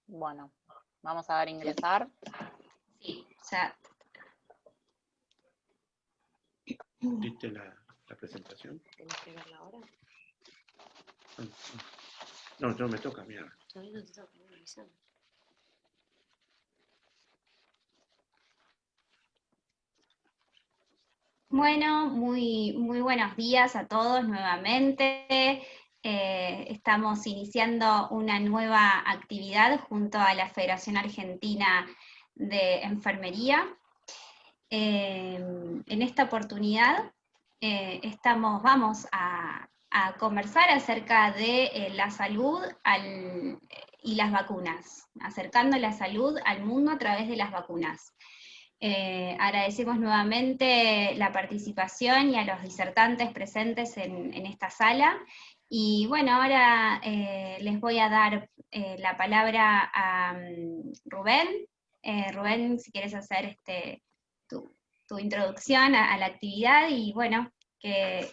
Bueno, vamos a dar ingresar. Sí, ya. ¿Viste la presentación? ¿Tenés que verla ahora? No, me toca, mira. Todavía no te toca, no avisame. Bueno, muy buenos días a todos nuevamente. Estamos iniciando una nueva actividad junto a la Federación Argentina de Enfermería. En esta oportunidad vamos a conversar acerca de la salud y las vacunas, acercando la salud al mundo a través de las vacunas. Agradecemos nuevamente la participación y a los disertantes presentes en esta sala. Y bueno, ahora les voy a dar la palabra a Rubén. Rubén, si quieres hacer tu introducción a la actividad y bueno, que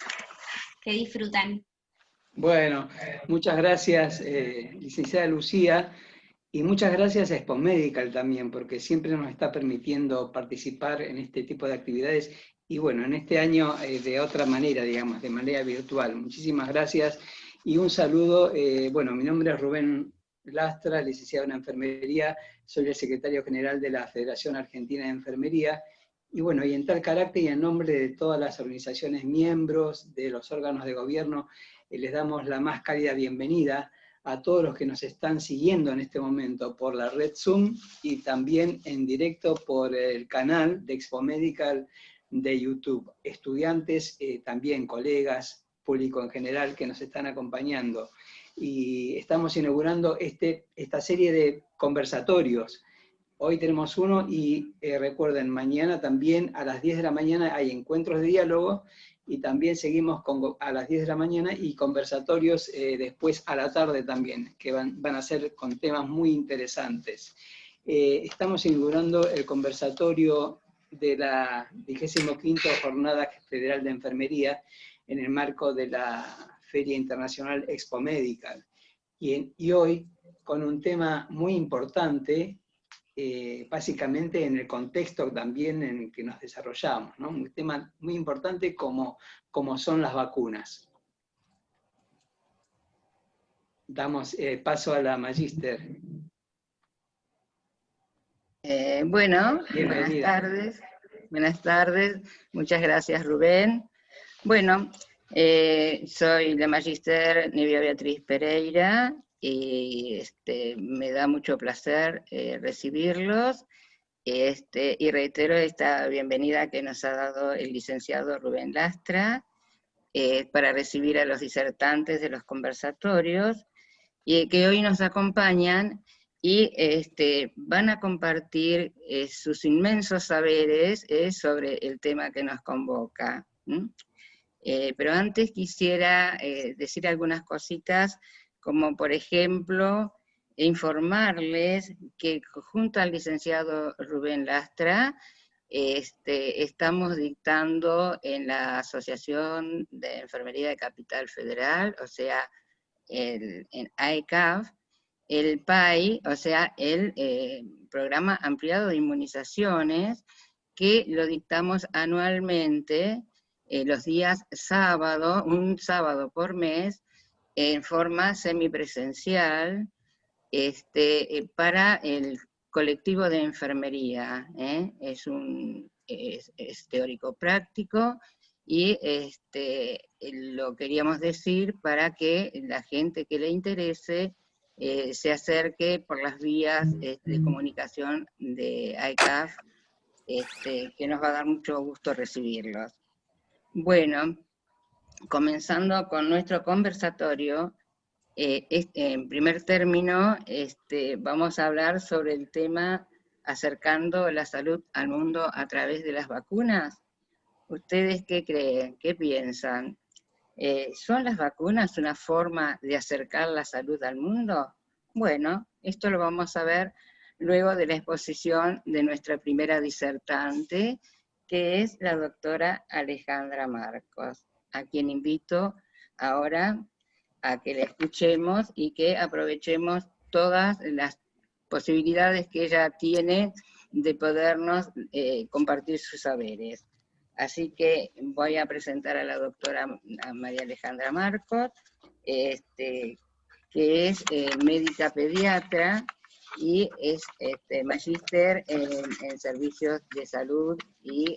disfruten. Bueno, muchas gracias, licenciada Lucía. Y muchas gracias a Expo Medical también, porque siempre nos está permitiendo participar en este tipo de actividades, y bueno, en este año de otra manera, digamos, de manera virtual. Muchísimas gracias, y un saludo. Bueno, mi nombre es Rubén Lastra, licenciado en Enfermería, soy el secretario general de la Federación Argentina de Enfermería, y bueno, y en tal carácter y en nombre de todas las organizaciones miembros, de los órganos de gobierno, les damos la más cálida bienvenida a todos los que nos están siguiendo en este momento por la red Zoom y también en directo por el canal de Expo Medical de YouTube. Estudiantes, también colegas, público en general que nos están acompañando. Y estamos inaugurando esta serie de conversatorios. Hoy tenemos uno y recuerden, mañana también a las 10 de la mañana hay encuentros de diálogo, y también seguimos a las 10 de la mañana y conversatorios después a la tarde también, que van a ser con temas muy interesantes. Estamos inaugurando el conversatorio de la 25ª Jornada Federal de Enfermería en el marco de la Feria Internacional Expo Medical. Y hoy con un tema muy importante, básicamente en el contexto también en el que nos desarrollamos, ¿no? Un tema muy importante como son las vacunas. Damos paso a la Magíster. Bueno, bienvenida. Buenas tardes, muchas gracias Rubén. Bueno, soy la Magíster Nivia Beatriz Pereira, y me da mucho placer recibirlos, y reitero esta bienvenida que nos ha dado el licenciado Rubén Lastra para recibir a los disertantes de los conversatorios, y que hoy nos acompañan y van a compartir sus inmensos saberes sobre el tema que nos convoca. Pero antes quisiera decir algunas cositas, como por ejemplo, informarles que junto al licenciado Rubén Lastra, estamos dictando en la Asociación de Enfermería de Capital Federal, o sea, en AECAF, el PAI, o sea, el Programa Ampliado de Inmunizaciones, que lo dictamos anualmente, los días sábado, un sábado por mes, en forma semipresencial, para el colectivo de enfermería. Es teórico práctico, y lo queríamos decir para que la gente que le interese se acerque por las vías de comunicación de AECAF, que nos va a dar mucho gusto recibirlos. Bueno, comenzando con nuestro conversatorio, en primer término vamos a hablar sobre el tema acercando la salud al mundo a través de las vacunas. ¿Ustedes qué creen? ¿Qué piensan? ¿Son las vacunas una forma de acercar la salud al mundo? Bueno, esto lo vamos a ver luego de la exposición de nuestra primera disertante, que es la doctora Alejandra Marcos, a quien invito ahora a que la escuchemos y que aprovechemos todas las posibilidades que ella tiene de podernos compartir sus saberes. Así que voy a presentar a la doctora María Alejandra Marcos, que es médica pediatra y es magíster en servicios de salud y,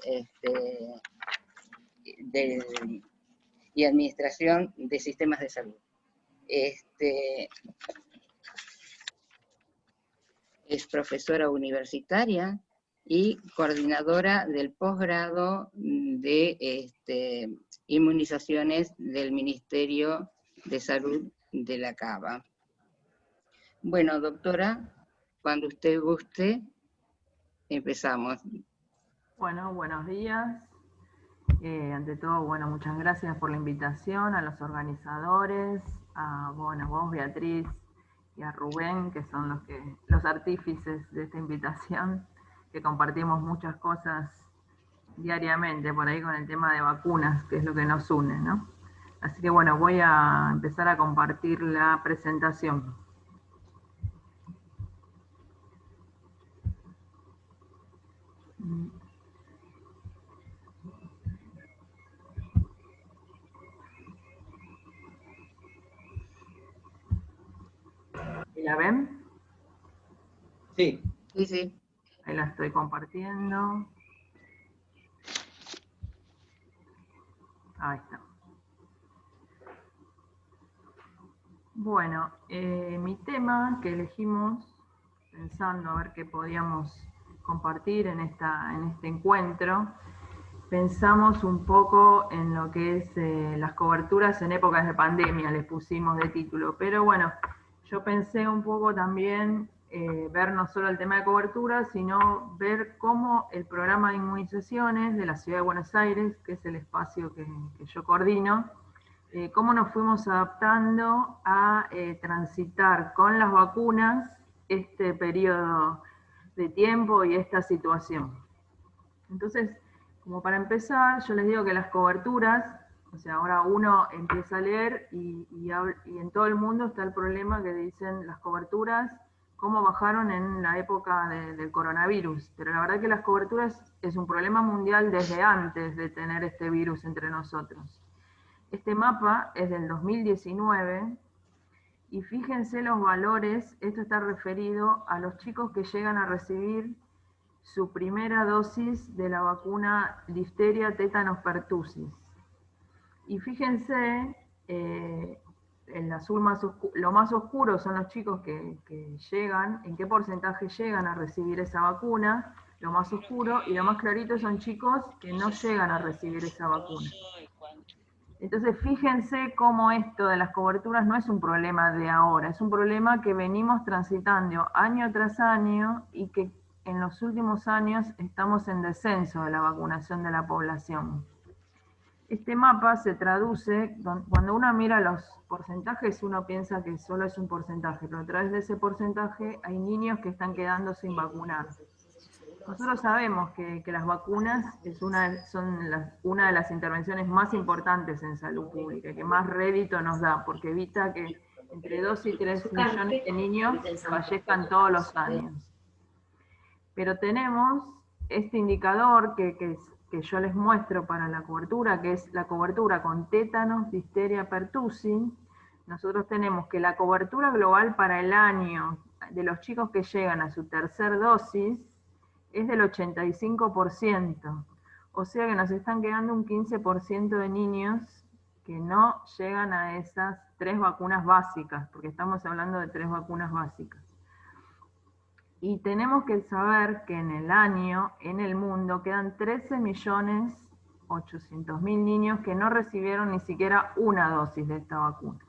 y administración de sistemas de salud. Es profesora universitaria y coordinadora del posgrado de inmunizaciones del Ministerio de Salud de la Cava. Bueno, doctora, cuando usted guste, empezamos. Bueno, buenos días. Ante todo, bueno, muchas gracias por la invitación, a los organizadores, a vos, Beatriz, y a Rubén, que son los artífices de esta invitación, que compartimos muchas cosas diariamente, por ahí con el tema de vacunas, que es lo que nos une, ¿no? Así que bueno, voy a empezar a compartir la presentación. ¿La ven? Sí. Sí, sí. Ahí la estoy compartiendo. Ahí está. Bueno, mi tema que elegimos, pensando a ver qué podíamos compartir en este encuentro, pensamos un poco en lo que es las coberturas en épocas de pandemia, les pusimos de título, pero bueno, yo pensé un poco también ver no solo el tema de cobertura, sino ver cómo el programa de inmunizaciones de la Ciudad de Buenos Aires, que es el espacio que yo coordino, cómo nos fuimos adaptando a transitar con las vacunas este periodo de tiempo y esta situación. Entonces, como para empezar, yo les digo que las coberturas, o sea, ahora uno empieza a leer y en todo el mundo está el problema que dicen las coberturas, cómo bajaron en la época del coronavirus. Pero la verdad que las coberturas es un problema mundial desde antes de tener este virus entre nosotros. Este mapa es del 2019 y fíjense los valores, esto está referido a los chicos que llegan a recibir su primera dosis de la vacuna difteria, tétanos, pertussis. Y fíjense, el azul lo más oscuro son los chicos que llegan, en qué porcentaje llegan a recibir esa vacuna, lo más oscuro, y lo más clarito son chicos que no llegan a recibir esa vacuna. Entonces fíjense cómo esto de las coberturas no es un problema de ahora, es un problema que venimos transitando año tras año y que en los últimos años estamos en descenso de la vacunación de la población. Este mapa se traduce, cuando uno mira los porcentajes, uno piensa que solo es un porcentaje, pero a través de ese porcentaje hay niños que están quedando sin vacunar. Nosotros sabemos que las vacunas son una de las intervenciones más importantes en salud pública, que más rédito nos da, porque evita que entre 2 y 3 millones de niños fallezcan todos los años. Pero tenemos este indicador que yo les muestro para la cobertura, que es la cobertura con tétanos, difteria, pertussis. Nosotros tenemos que la cobertura global para el año de los chicos que llegan a su tercer dosis es del 85%. O sea que nos están quedando un 15% de niños que no llegan a esas 3 vacunas básicas, porque estamos hablando de 3 vacunas básicas. Y tenemos que saber que en el año, en el mundo, quedan 13.800.000 niños que no recibieron ni siquiera una dosis de esta vacuna.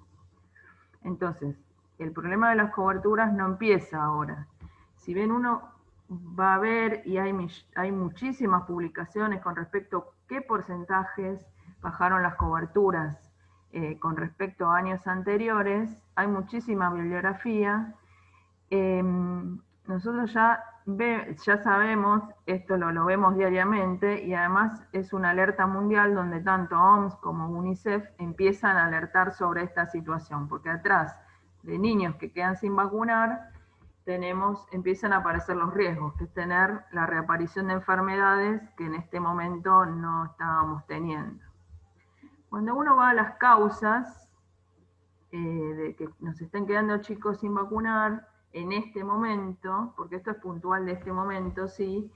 Entonces, el problema de las coberturas no empieza ahora. Si bien uno va a ver, y hay muchísimas publicaciones con respecto a qué porcentajes bajaron las coberturas con respecto a años anteriores, hay muchísima bibliografía. Nosotros ya sabemos, esto lo vemos diariamente, y además es una alerta mundial donde tanto OMS como UNICEF empiezan a alertar sobre esta situación, porque atrás de niños que quedan sin vacunar, empiezan a aparecer los riesgos, que es tener la reaparición de enfermedades que en este momento no estábamos teniendo. Cuando uno va a las causas de que nos estén quedando chicos sin vacunar en este momento, porque esto es puntual de este momento, sí,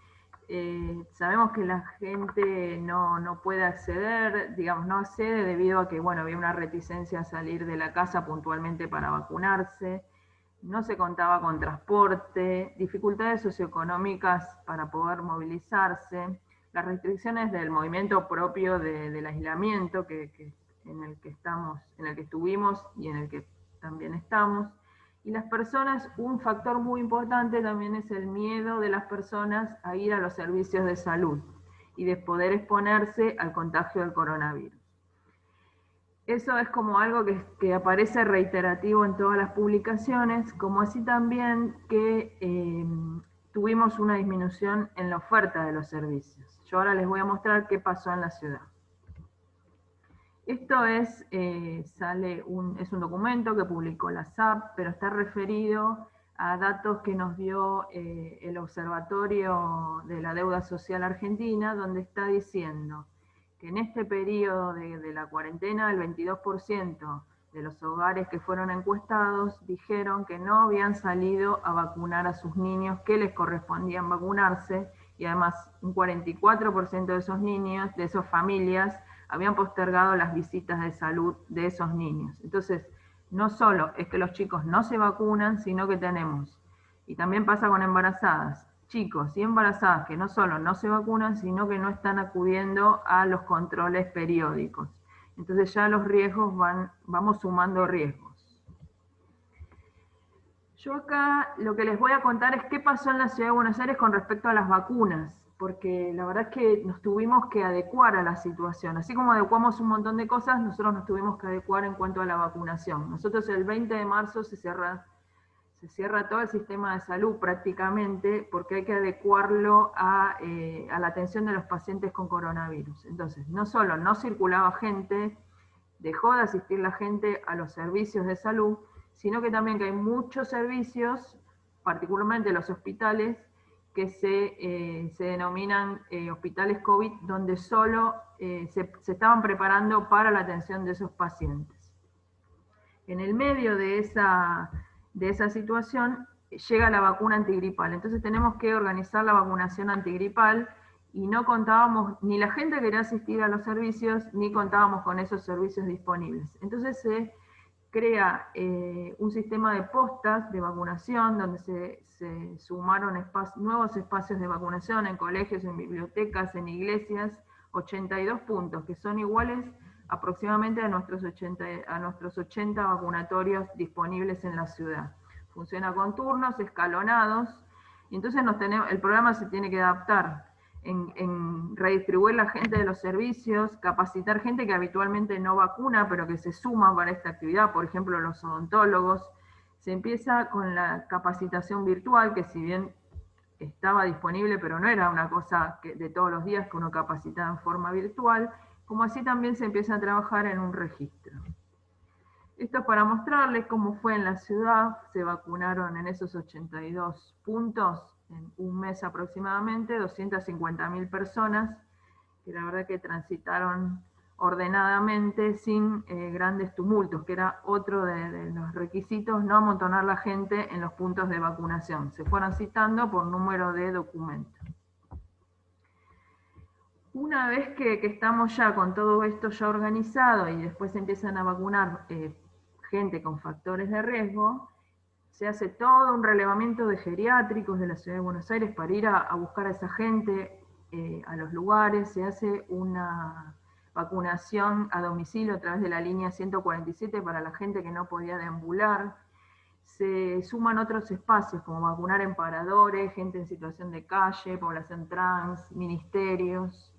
sabemos que la gente no puede acceder, digamos, no accede debido a que, bueno, había una reticencia a salir de la casa puntualmente para vacunarse, no se contaba con transporte, dificultades socioeconómicas para poder movilizarse, las restricciones del movimiento propio del aislamiento en el que estuvimos y en el que también estamos. Y las personas, un factor muy importante también es el miedo de las personas a ir a los servicios de salud y de poder exponerse al contagio del coronavirus. Eso es como algo que aparece reiterativo en todas las publicaciones, como así también que tuvimos una disminución en la oferta de los servicios. Yo ahora les voy a mostrar qué pasó en la ciudad. Esto es un documento que publicó la SAP, pero está referido a datos que nos dio el Observatorio de la Deuda Social Argentina, donde está diciendo que en este periodo de la cuarentena el 22% de los hogares que fueron encuestados dijeron que no habían salido a vacunar a sus niños que les correspondían vacunarse, y además un 44% de esos niños, de esas familias, habían postergado las visitas de salud de esos niños. Entonces, no solo es que los chicos no se vacunan, sino que tenemos, y también pasa con embarazadas, chicos y embarazadas que no solo no se vacunan, sino que no están acudiendo a los controles periódicos. Entonces ya los riesgos vamos sumando riesgos. Yo acá lo que les voy a contar es qué pasó en la Ciudad de Buenos Aires con respecto a las vacunas, porque la verdad es que nos tuvimos que adecuar a la situación. Así como adecuamos un montón de cosas, nosotros nos tuvimos que adecuar en cuanto a la vacunación. Nosotros el 20 de marzo se cierra todo el sistema de salud prácticamente, porque hay que adecuarlo a la atención de los pacientes con coronavirus. Entonces, no solo no circulaba gente, dejó de asistir la gente a los servicios de salud, sino que también que hay muchos servicios, particularmente los hospitales, que se denominan hospitales COVID, donde solo se estaban preparando para la atención de esos pacientes. En el medio de esa situación llega la vacuna antigripal, entonces tenemos que organizar la vacunación antigripal, y no contábamos, ni la gente quería asistir a los servicios, ni contábamos con esos servicios disponibles. Entonces se crea un sistema de postas de vacunación, donde se sumaron nuevos espacios de vacunación en colegios, en bibliotecas, en iglesias, 82 puntos, que son iguales aproximadamente a nuestros 80 vacunatorios disponibles en la ciudad. Funciona con turnos escalonados, y entonces el programa se tiene que adaptar en redistribuir la gente de los servicios, capacitar gente que habitualmente no vacuna, pero que se suma para esta actividad, por ejemplo los odontólogos. Se empieza con la capacitación virtual, que si bien estaba disponible, pero no era una cosa de todos los días que uno capacitaba en forma virtual, como así también se empieza a trabajar en un registro. Esto es para mostrarles cómo fue en la ciudad. Se vacunaron en esos 82 puntos, en un mes aproximadamente, 250.000 personas, que la verdad que transitaron ordenadamente, sin grandes tumultos, que era otro de los requisitos, no amontonar la gente en los puntos de vacunación. Se fueron citando por número de documentos. Una vez que estamos ya con todo esto ya organizado y después se empiezan a vacunar gente con factores de riesgo, se hace todo un relevamiento de geriátricos de la Ciudad de Buenos Aires para ir a buscar a esa gente a los lugares. Se hace una vacunación a domicilio a través de la línea 147 para la gente que no podía deambular. Se suman otros espacios como vacunar en paradores, gente en situación de calle, población trans, ministerios,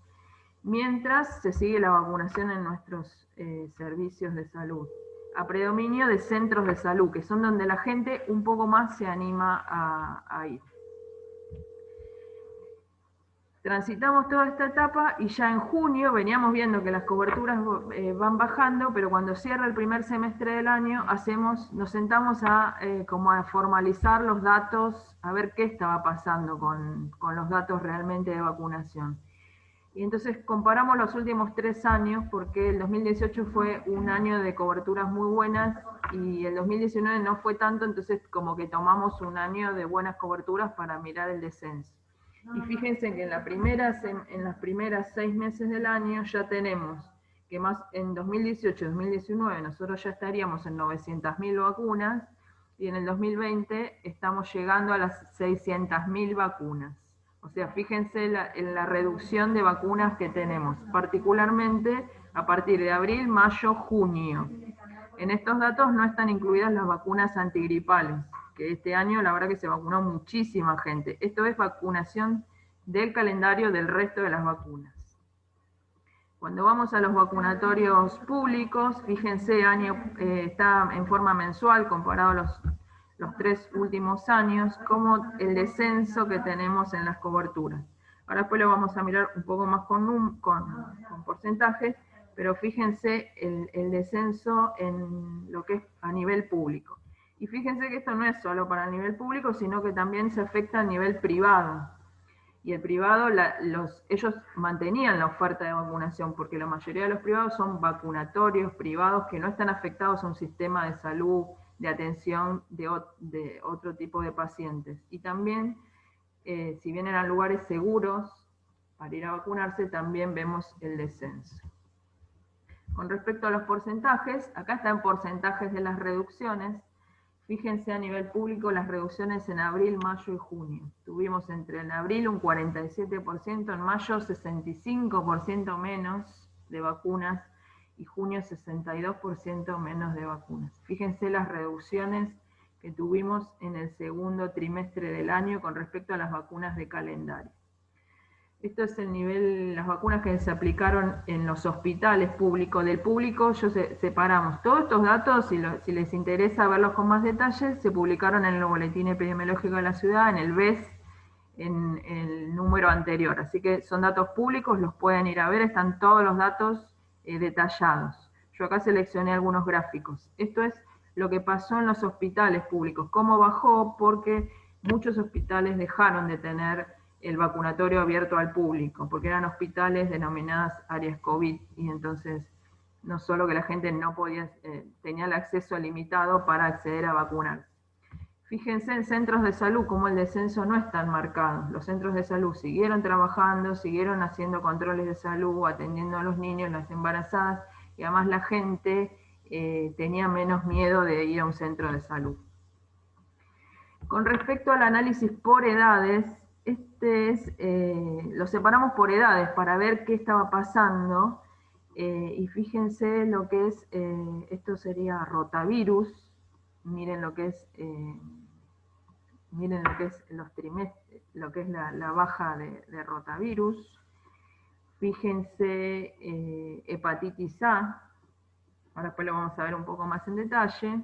mientras se sigue la vacunación en nuestros servicios de salud, a predominio de centros de salud, que son donde la gente un poco más se anima a ir. Transitamos toda esta etapa y ya en junio veníamos viendo que las coberturas van bajando, pero cuando cierra el primer semestre del año nos sentamos como a formalizar los datos, a ver qué estaba pasando con los datos realmente de vacunación. Y entonces comparamos los últimos 3 años, porque el 2018 fue un año de coberturas muy buenas y el 2019 no fue tanto, entonces como que tomamos un año de buenas coberturas para mirar el descenso. Y fíjense que en las primeras 6 meses del año ya tenemos que en 2018 y 2019 nosotros ya estaríamos en 900.000 vacunas y en el 2020 estamos llegando a las 600.000 vacunas. O sea, fíjense en la reducción de vacunas que tenemos, particularmente a partir de abril, mayo, junio. En estos datos no están incluidas las vacunas antigripales, que este año la verdad que se vacunó muchísima gente. Esto es vacunación del calendario del resto de las vacunas. Cuando vamos a los vacunatorios públicos, fíjense, está en forma mensual comparado a los 3 últimos años, como el descenso que tenemos en las coberturas. Ahora después lo vamos a mirar un poco más con porcentajes, pero fíjense el descenso en lo que es a nivel público. Y fíjense que esto no es solo para el nivel público, sino que también se afecta a nivel privado. Y el privado, ellos mantenían la oferta de vacunación, porque la mayoría de los privados son vacunatorios privados que no están afectados a un sistema de salud, de atención de otro tipo de pacientes. Y también, si bien eran lugares seguros para ir a vacunarse, también vemos el descenso. Con respecto a los porcentajes, acá están porcentajes de las reducciones. Fíjense a nivel público las reducciones en abril, mayo y junio. Tuvimos en abril un 47%, en mayo 65% menos de vacunas y junio 62% menos de vacunas. Fíjense las reducciones que tuvimos en el segundo trimestre del año con respecto a las vacunas de calendario. Esto es el nivel, las vacunas que se aplicaron en los hospitales públicos. Del público separamos todos estos datos, si les interesa verlos con más detalle, se publicaron en el Boletín Epidemiológico de la Ciudad, en el BES, en el número anterior. Así que son datos públicos, los pueden ir a ver, están todos los datos detallados. Yo acá seleccioné algunos gráficos. Esto es lo que pasó en los hospitales públicos, cómo bajó, porque muchos hospitales dejaron de tener el vacunatorio abierto al público, porque eran hospitales denominadas áreas COVID, y entonces no solo que la gente no podía, tenía el acceso limitado para acceder a vacunar. Fíjense en centros de salud cómo el descenso no es tan marcado. Los centros de salud siguieron trabajando, siguieron haciendo controles de salud, atendiendo a los niños, las embarazadas, y además la gente tenía menos miedo de ir a un centro de salud. Con respecto al análisis por edades, lo separamos por edades para ver qué estaba pasando, y fíjense lo que es, esto sería rotavirus, miren lo que es los trimestres, lo que es la baja de rotavirus. Fíjense hepatitis A, ahora después lo vamos a ver un poco más en detalle.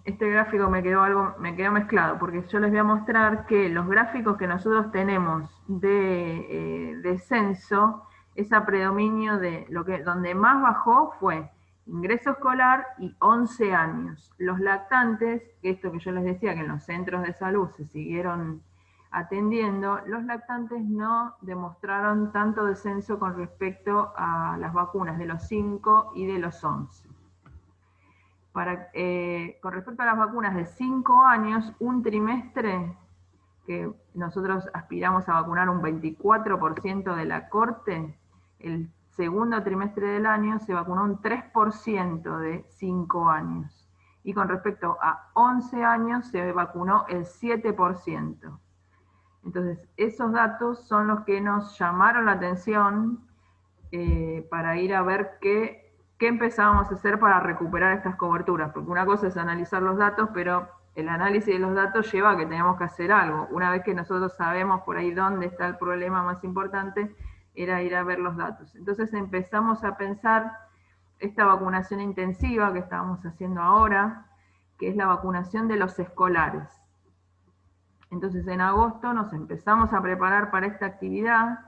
Este gráfico me quedó mezclado, porque yo les voy a mostrar que los gráficos que nosotros tenemos de descenso, ese predominio de donde más bajó fue ingreso escolar y 11 años. Los lactantes, esto que yo les decía que en los centros de salud se siguieron atendiendo, los lactantes no demostraron tanto descenso con respecto a las vacunas de los 5 y de los 11. Con respecto a las vacunas de 5 años, un trimestre que nosotros aspiramos a vacunar un 24% de la corte, el segundo trimestre del año se vacunó un 3% de 5 años. Y con respecto a 11 años se vacunó el 7%. Entonces, esos datos son los que nos llamaron la atención para ir a ver qué empezábamos a hacer para recuperar estas coberturas, porque una cosa es analizar los datos, pero el análisis de los datos lleva a que tenemos que hacer algo. Una vez que nosotros sabemos por ahí dónde está el problema más importante, era ir a ver los datos. Entonces empezamos a pensar esta vacunación intensiva que estábamos haciendo ahora, que es la vacunación de los escolares. Entonces en agosto nos empezamos a preparar para esta actividad,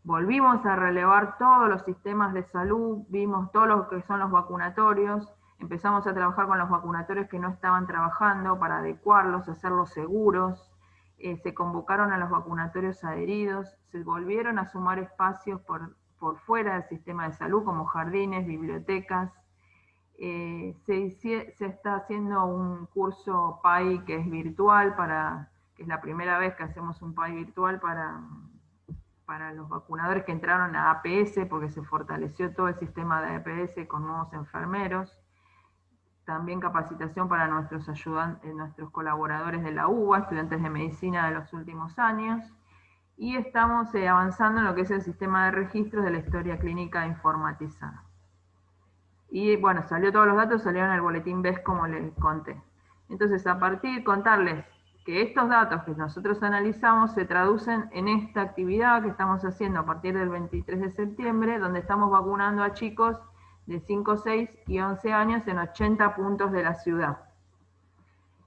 volvimos a relevar todos los sistemas de salud, vimos todo lo que son los vacunatorios, empezamos a trabajar con los vacunatorios que no estaban trabajando para adecuarlos, hacerlos seguros, se convocaron a los vacunatorios adheridos, se volvieron a sumar espacios por fuera del sistema de salud, como jardines, bibliotecas. Se está haciendo un curso PAI que es virtual, que es la primera vez que hacemos un PAI virtual para los vacunadores que entraron a APS, porque se fortaleció todo el sistema de APS con nuevos enfermeros. También capacitación para nuestros ayudantes, nuestros colaboradores de la UBA, estudiantes de medicina de los últimos años. Y estamos avanzando en lo que es el sistema de registros de la historia clínica informatizada. Y bueno, todos los datos salieron en el boletín BES, como les conté. Entonces, a partir de contarles que estos datos que nosotros analizamos se traducen en esta actividad que estamos haciendo a partir del 23 de septiembre, donde estamos vacunando a chicos de 5, 6 y 11 años en 80 puntos de la ciudad.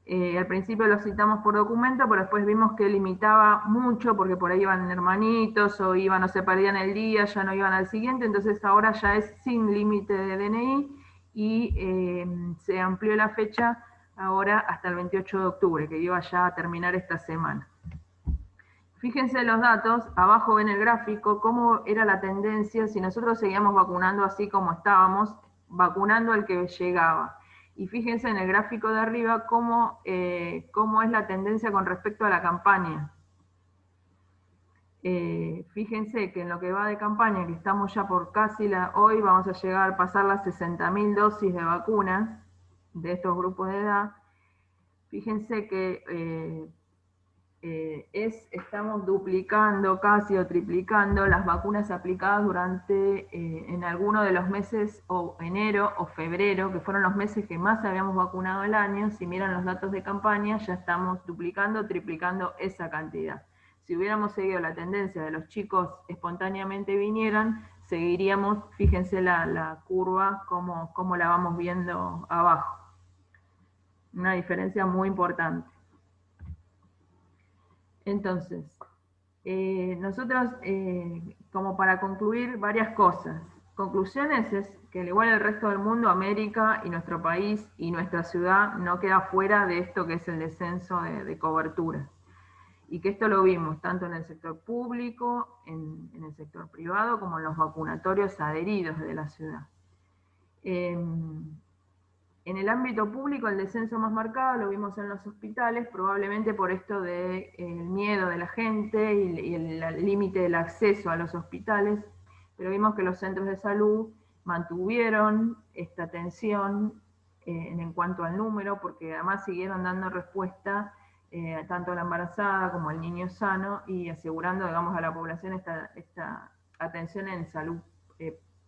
Al principio lo citamos por documento, pero después vimos que limitaba mucho, porque por ahí iban hermanitos, o iban o se perdían el día, ya no iban al siguiente, entonces ahora ya es sin límite de DNI, y se amplió la fecha ahora hasta el 28 de octubre, que iba ya a terminar esta semana. Fíjense los datos, abajo ven el gráfico, cómo era la tendencia, si nosotros seguíamos vacunando así como estábamos, vacunando al que llegaba. Y fíjense en el gráfico de arriba cómo es la tendencia con respecto a la campaña. Fíjense que en lo que va de campaña, que estamos ya por casi hoy vamos a llegar a pasar las 60.000 dosis de vacunas de estos grupos de edad. Fíjense que estamos duplicando casi o triplicando las vacunas aplicadas durante en alguno de los meses, o enero o febrero, que fueron los meses que más habíamos vacunado el año. Si miran los datos de campaña, ya estamos duplicando, triplicando esa cantidad. Si hubiéramos seguido la tendencia de los chicos espontáneamente vinieran, seguiríamos, fíjense la curva, cómo la vamos viendo abajo. Una diferencia muy importante. Entonces, nosotros, como para concluir, varias cosas. Conclusiones es que al igual el resto del mundo, América y nuestro país y nuestra ciudad no queda fuera de esto que es el descenso de cobertura. Y que esto lo vimos tanto en el sector público, en el sector privado, como en los vacunatorios adheridos de la ciudad. En el ámbito público, el descenso más marcado lo vimos en los hospitales, probablemente por esto del miedo de la gente y el límite del acceso a los hospitales, pero vimos que los centros de salud mantuvieron esta atención en cuanto al número, porque además siguieron dando respuesta tanto a la embarazada como al niño sano, y asegurando, digamos, a la población esta atención en salud,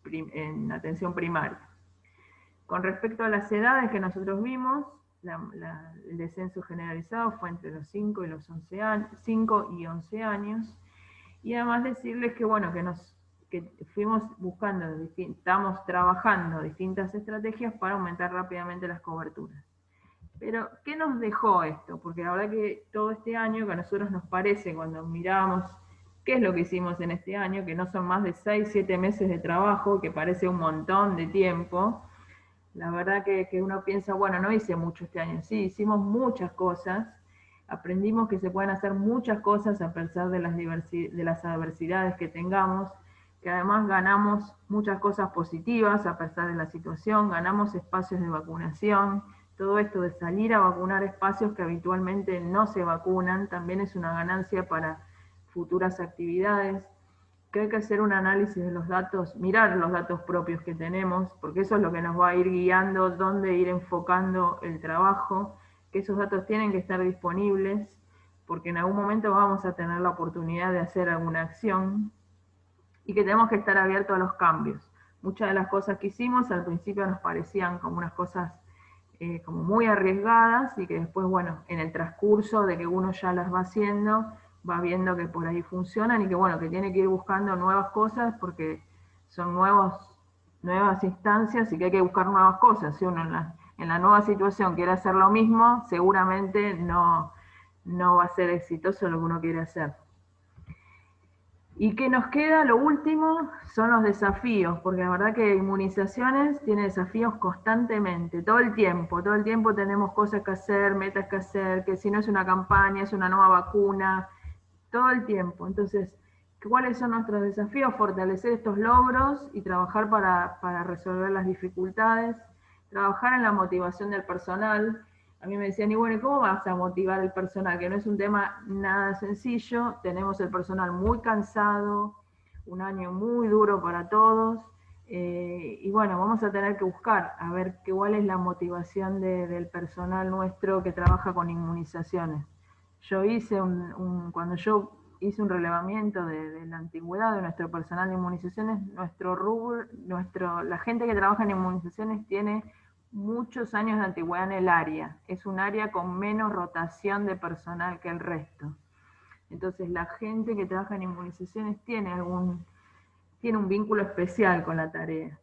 en atención primaria. Con respecto a las edades que nosotros vimos, el descenso generalizado fue entre los 5 y 11 años, y además decirles que, bueno, que fuimos buscando, estamos trabajando distintas estrategias para aumentar rápidamente las coberturas. Pero, ¿qué nos dejó esto? Porque la verdad que todo este año, que a nosotros nos parece, cuando miramos qué es lo que hicimos en este año, que no son más de 6, 7 meses de trabajo, que parece un montón de tiempo, la verdad que uno piensa, bueno, no hice mucho este año. Sí, hicimos muchas cosas, aprendimos que se pueden hacer muchas cosas a pesar de las adversidades que tengamos, que además ganamos muchas cosas positivas a pesar de la situación, ganamos espacios de vacunación. Todo esto de salir a vacunar espacios que habitualmente no se vacunan, también es una ganancia para futuras actividades. Que hay que hacer un análisis de los datos, mirar los datos propios que tenemos, porque eso es lo que nos va a ir guiando, dónde ir enfocando el trabajo, que esos datos tienen que estar disponibles, porque en algún momento vamos a tener la oportunidad de hacer alguna acción, y que tenemos que estar abiertos a los cambios. Muchas de las cosas que hicimos al principio nos parecían como unas cosas como muy arriesgadas, y que después, bueno, en el transcurso de que uno ya las va haciendo, va viendo que por ahí funcionan, y que bueno, que tiene que ir buscando nuevas cosas, porque son nuevas instancias, y que hay que buscar nuevas cosas. Si uno en la nueva situación quiere hacer lo mismo, seguramente no no va a ser exitoso lo que uno quiere hacer. ¿Y qué nos queda? Lo último son los desafíos, porque la verdad que inmunizaciones tiene desafíos constantemente, todo el tiempo tenemos cosas que hacer, metas que hacer, que si no es una campaña, es una nueva vacuna, todo el tiempo. Entonces, ¿cuáles son nuestros desafíos? Fortalecer estos logros y trabajar para resolver las dificultades, trabajar en la motivación del personal. A mí me decían, y bueno, ¿cómo vas a motivar al personal? Que no es un tema nada sencillo, tenemos el personal muy cansado, un año muy duro para todos, y bueno, vamos a tener que buscar a ver cuál es la motivación del personal nuestro que trabaja con inmunizaciones. Yo hice cuando yo hice un relevamiento de la antigüedad de nuestro personal de inmunizaciones, nuestro rubro, la gente que trabaja en inmunizaciones tiene muchos años de antigüedad en el área. Es un área con menos rotación de personal que el resto. Entonces la gente que trabaja en inmunizaciones tiene un vínculo especial con la tarea.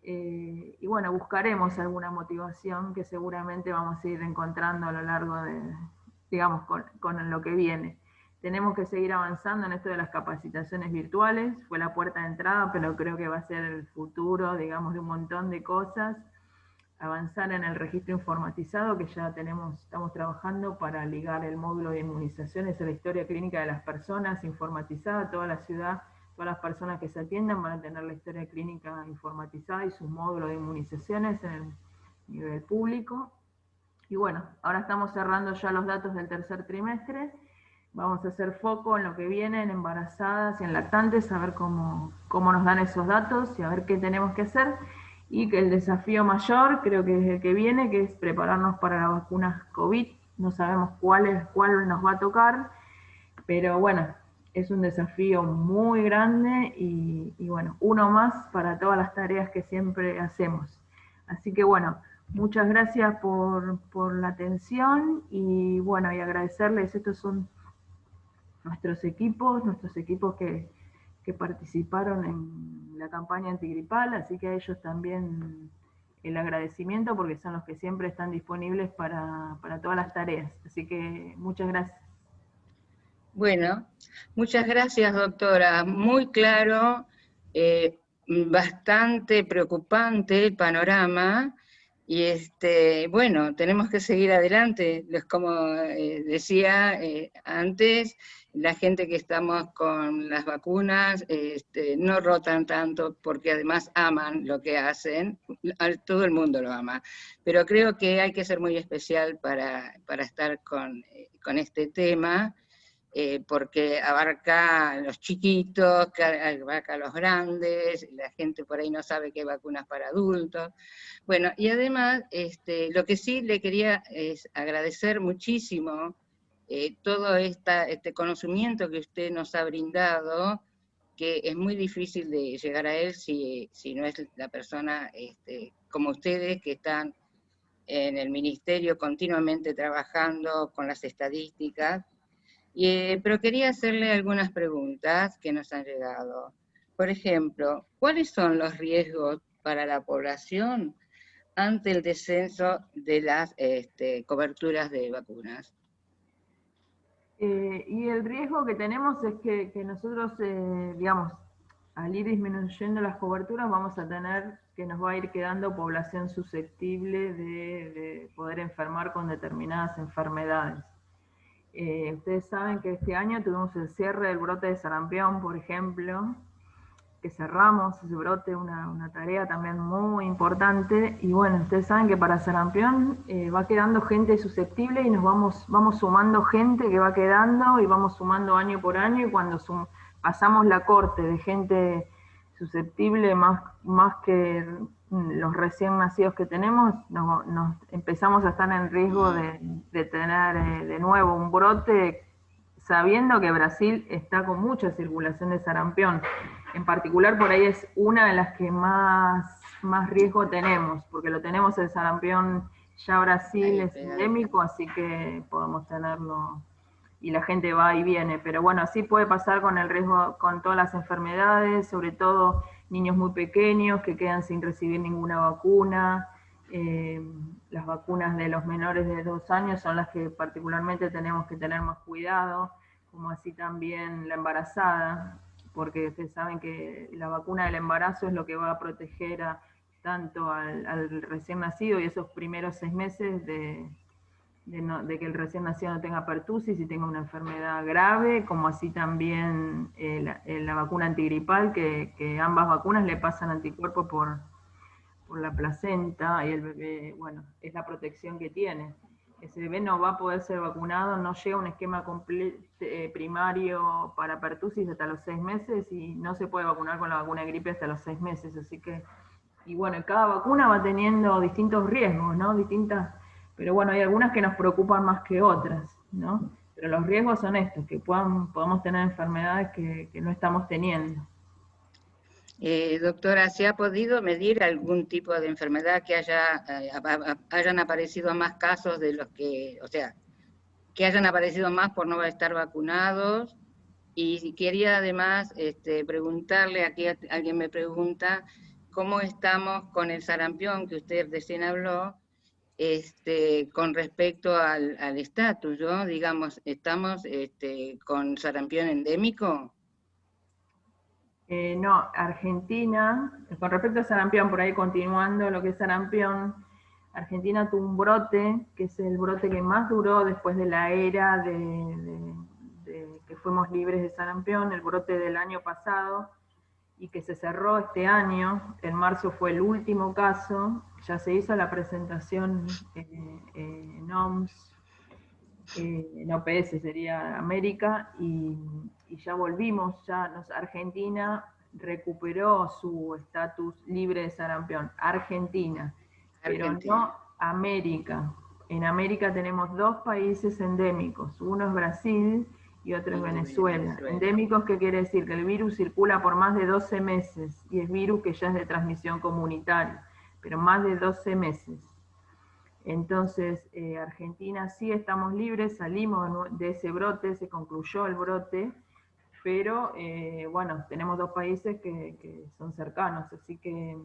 Y bueno, buscaremos alguna motivación que seguramente vamos a ir encontrando a lo largo de, digamos, con lo que viene. Tenemos que seguir avanzando en esto de las capacitaciones virtuales, fue la puerta de entrada, pero creo que va a ser el futuro, digamos, de un montón de cosas. Avanzar en el registro informatizado, que ya estamos trabajando para ligar el módulo de inmunizaciones a la historia clínica de las personas, informatizada, toda la ciudad, todas las personas que se atiendan van a tener la historia clínica informatizada y su módulo de inmunizaciones en el nivel público. Y bueno, ahora estamos cerrando ya los datos del tercer trimestre, vamos a hacer foco en lo que viene, en embarazadas y en lactantes, a ver cómo nos dan esos datos y a ver qué tenemos que hacer. Y que el desafío mayor creo que es el que viene, que es prepararnos para las vacunas COVID. No sabemos cuál nos va a tocar, pero bueno, es un desafío muy grande y bueno, uno más para todas las tareas que siempre hacemos. Así que bueno, muchas gracias por la atención y bueno, y agradecerles, estos son nuestros equipos que participaron en la campaña antigripal, así que a ellos también el agradecimiento porque son los que siempre están disponibles para todas las tareas. Así que muchas gracias. Bueno, muchas gracias, doctora. Muy claro, bastante preocupante el panorama. Y bueno, tenemos que seguir adelante. Como decía antes, la gente que estamos con las vacunas no rotan tanto porque además aman lo que hacen, todo el mundo lo ama. Pero creo que hay que ser muy especial para estar con este tema, porque abarca a los chiquitos, abarca a los grandes, la gente por ahí no sabe que hay vacunas para adultos. Bueno, y además, lo que sí le quería es agradecer muchísimo todo este conocimiento que usted nos ha brindado, que es muy difícil de llegar a él si no es la persona como ustedes que están en el ministerio continuamente trabajando con las estadísticas. Pero quería hacerle algunas preguntas que nos han llegado. Por ejemplo, ¿cuáles son los riesgos para la población ante el descenso de las coberturas de vacunas? Y el riesgo que tenemos es que nosotros, digamos, al ir disminuyendo las coberturas vamos a tener que nos va a ir quedando población susceptible de poder enfermar con determinadas enfermedades. Ustedes saben que este año tuvimos el cierre del brote de sarampión, por ejemplo, que cerramos ese brote, una tarea también muy importante, y bueno, ustedes saben que para sarampión va quedando gente susceptible y nos vamos sumando gente que va quedando y vamos sumando año por año, y cuando pasamos la corte de gente susceptible más que los recién nacidos que tenemos, nos empezamos a estar en riesgo de tener de nuevo un brote, sabiendo que Brasil está con mucha circulación de sarampión. En particular, por ahí es una de las que más riesgo tenemos, porque lo tenemos el sarampión, ya Brasil es endémico, así que podemos tenerlo, y la gente va y viene. Pero bueno, así puede pasar con el riesgo, con todas las enfermedades, sobre todo niños muy pequeños que quedan sin recibir ninguna vacuna, las vacunas de los menores de 2 años son las que particularmente tenemos que tener más cuidado, como así también la embarazada, porque ustedes saben que la vacuna del embarazo es lo que va a proteger tanto al recién nacido y esos primeros 6 meses de que el recién nacido no tenga pertusis y tenga una enfermedad grave, como así también la vacuna antigripal, que ambas vacunas le pasan anticuerpos por la placenta, y el bebé, bueno, es la protección que tiene. Ese bebé no va a poder ser vacunado, no llega a un esquema primario para pertusis hasta los 6 meses, y no se puede vacunar con la vacuna de gripe hasta los 6 meses, así que, y bueno, cada vacuna va teniendo distintos riesgos, ¿no? Pero bueno, hay algunas que nos preocupan más que otras, ¿no? Pero los riesgos son estos, que podamos tener enfermedades que no estamos teniendo. Doctora, ¿se ha podido medir algún tipo de enfermedad que hayan aparecido más casos de los que, o sea, que hayan aparecido más por no estar vacunados? Y quería además preguntarle, aquí alguien me pregunta, ¿cómo estamos con el sarampión que usted recién habló, con respecto al estatus, ¿no? Digamos, ¿estamos con sarampión endémico? No, Argentina, con respecto a sarampión, por ahí continuando lo que es sarampión, Argentina tuvo un brote, que es el brote que más duró después de la era de que fuimos libres de sarampión, el brote del año pasado, y que se cerró este año. En marzo fue el último caso, ya se hizo la presentación en OMS, en OPS sería América, y ya volvimos, Argentina recuperó su estatus libre de sarampión, Argentina, pero no América. En América tenemos 2 países endémicos, uno es Brasil y otro es Venezuela. Endémicos, ¿qué quiere decir? Que el virus circula por más de 12 meses, y es virus que ya es de transmisión comunitaria, pero más de 12 meses. Entonces, Argentina sí estamos libres, salimos de ese brote, se concluyó el brote, pero bueno, tenemos 2 países que son cercanos, así que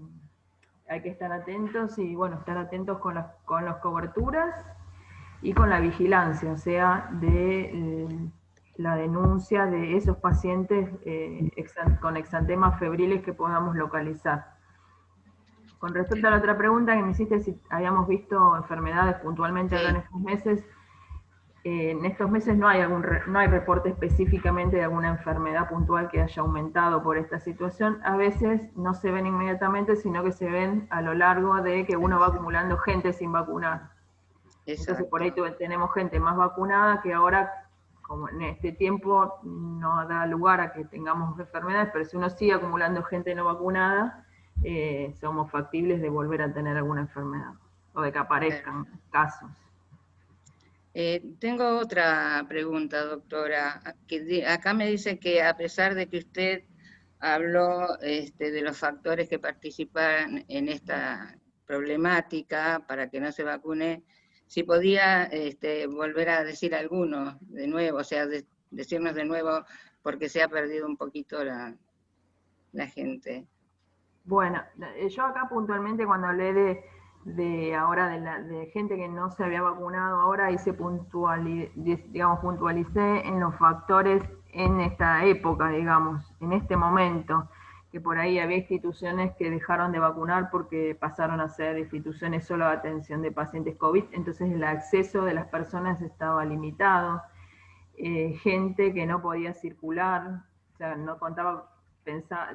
hay que estar atentos, y bueno, estar atentos con las coberturas y con la vigilancia, o sea, de la denuncia de esos pacientes con exantemas febriles que podamos localizar. Con respecto a la otra pregunta que me hiciste, si habíamos visto enfermedades puntualmente ahora en estos meses no hay reporte específicamente de alguna enfermedad puntual que haya aumentado por esta situación. A veces no se ven inmediatamente, sino que se ven a lo largo de que uno va acumulando gente sin vacunar. Exacto. Entonces por ahí tenemos gente más vacunada que ahora, como en este tiempo, no da lugar a que tengamos enfermedades, pero si uno sigue acumulando gente no vacunada, somos factibles de volver a tener alguna enfermedad, o de que aparezcan casos. Tengo otra pregunta, doctora. Acá me dice que a pesar de que usted habló de los factores que participan en esta problemática para que no se vacune, si podía volver a decir algunos de nuevo, o sea, decirnos de nuevo, porque se ha perdido un poquito la gente. Bueno, yo acá puntualmente cuando hablé de gente que no se había vacunado, ahora puntualicé en los factores en esta época, digamos, en este momento, que por ahí había instituciones que dejaron de vacunar porque pasaron a ser instituciones solo de atención de pacientes COVID, entonces el acceso de las personas estaba limitado, gente que no podía circular, o sea, no contaba.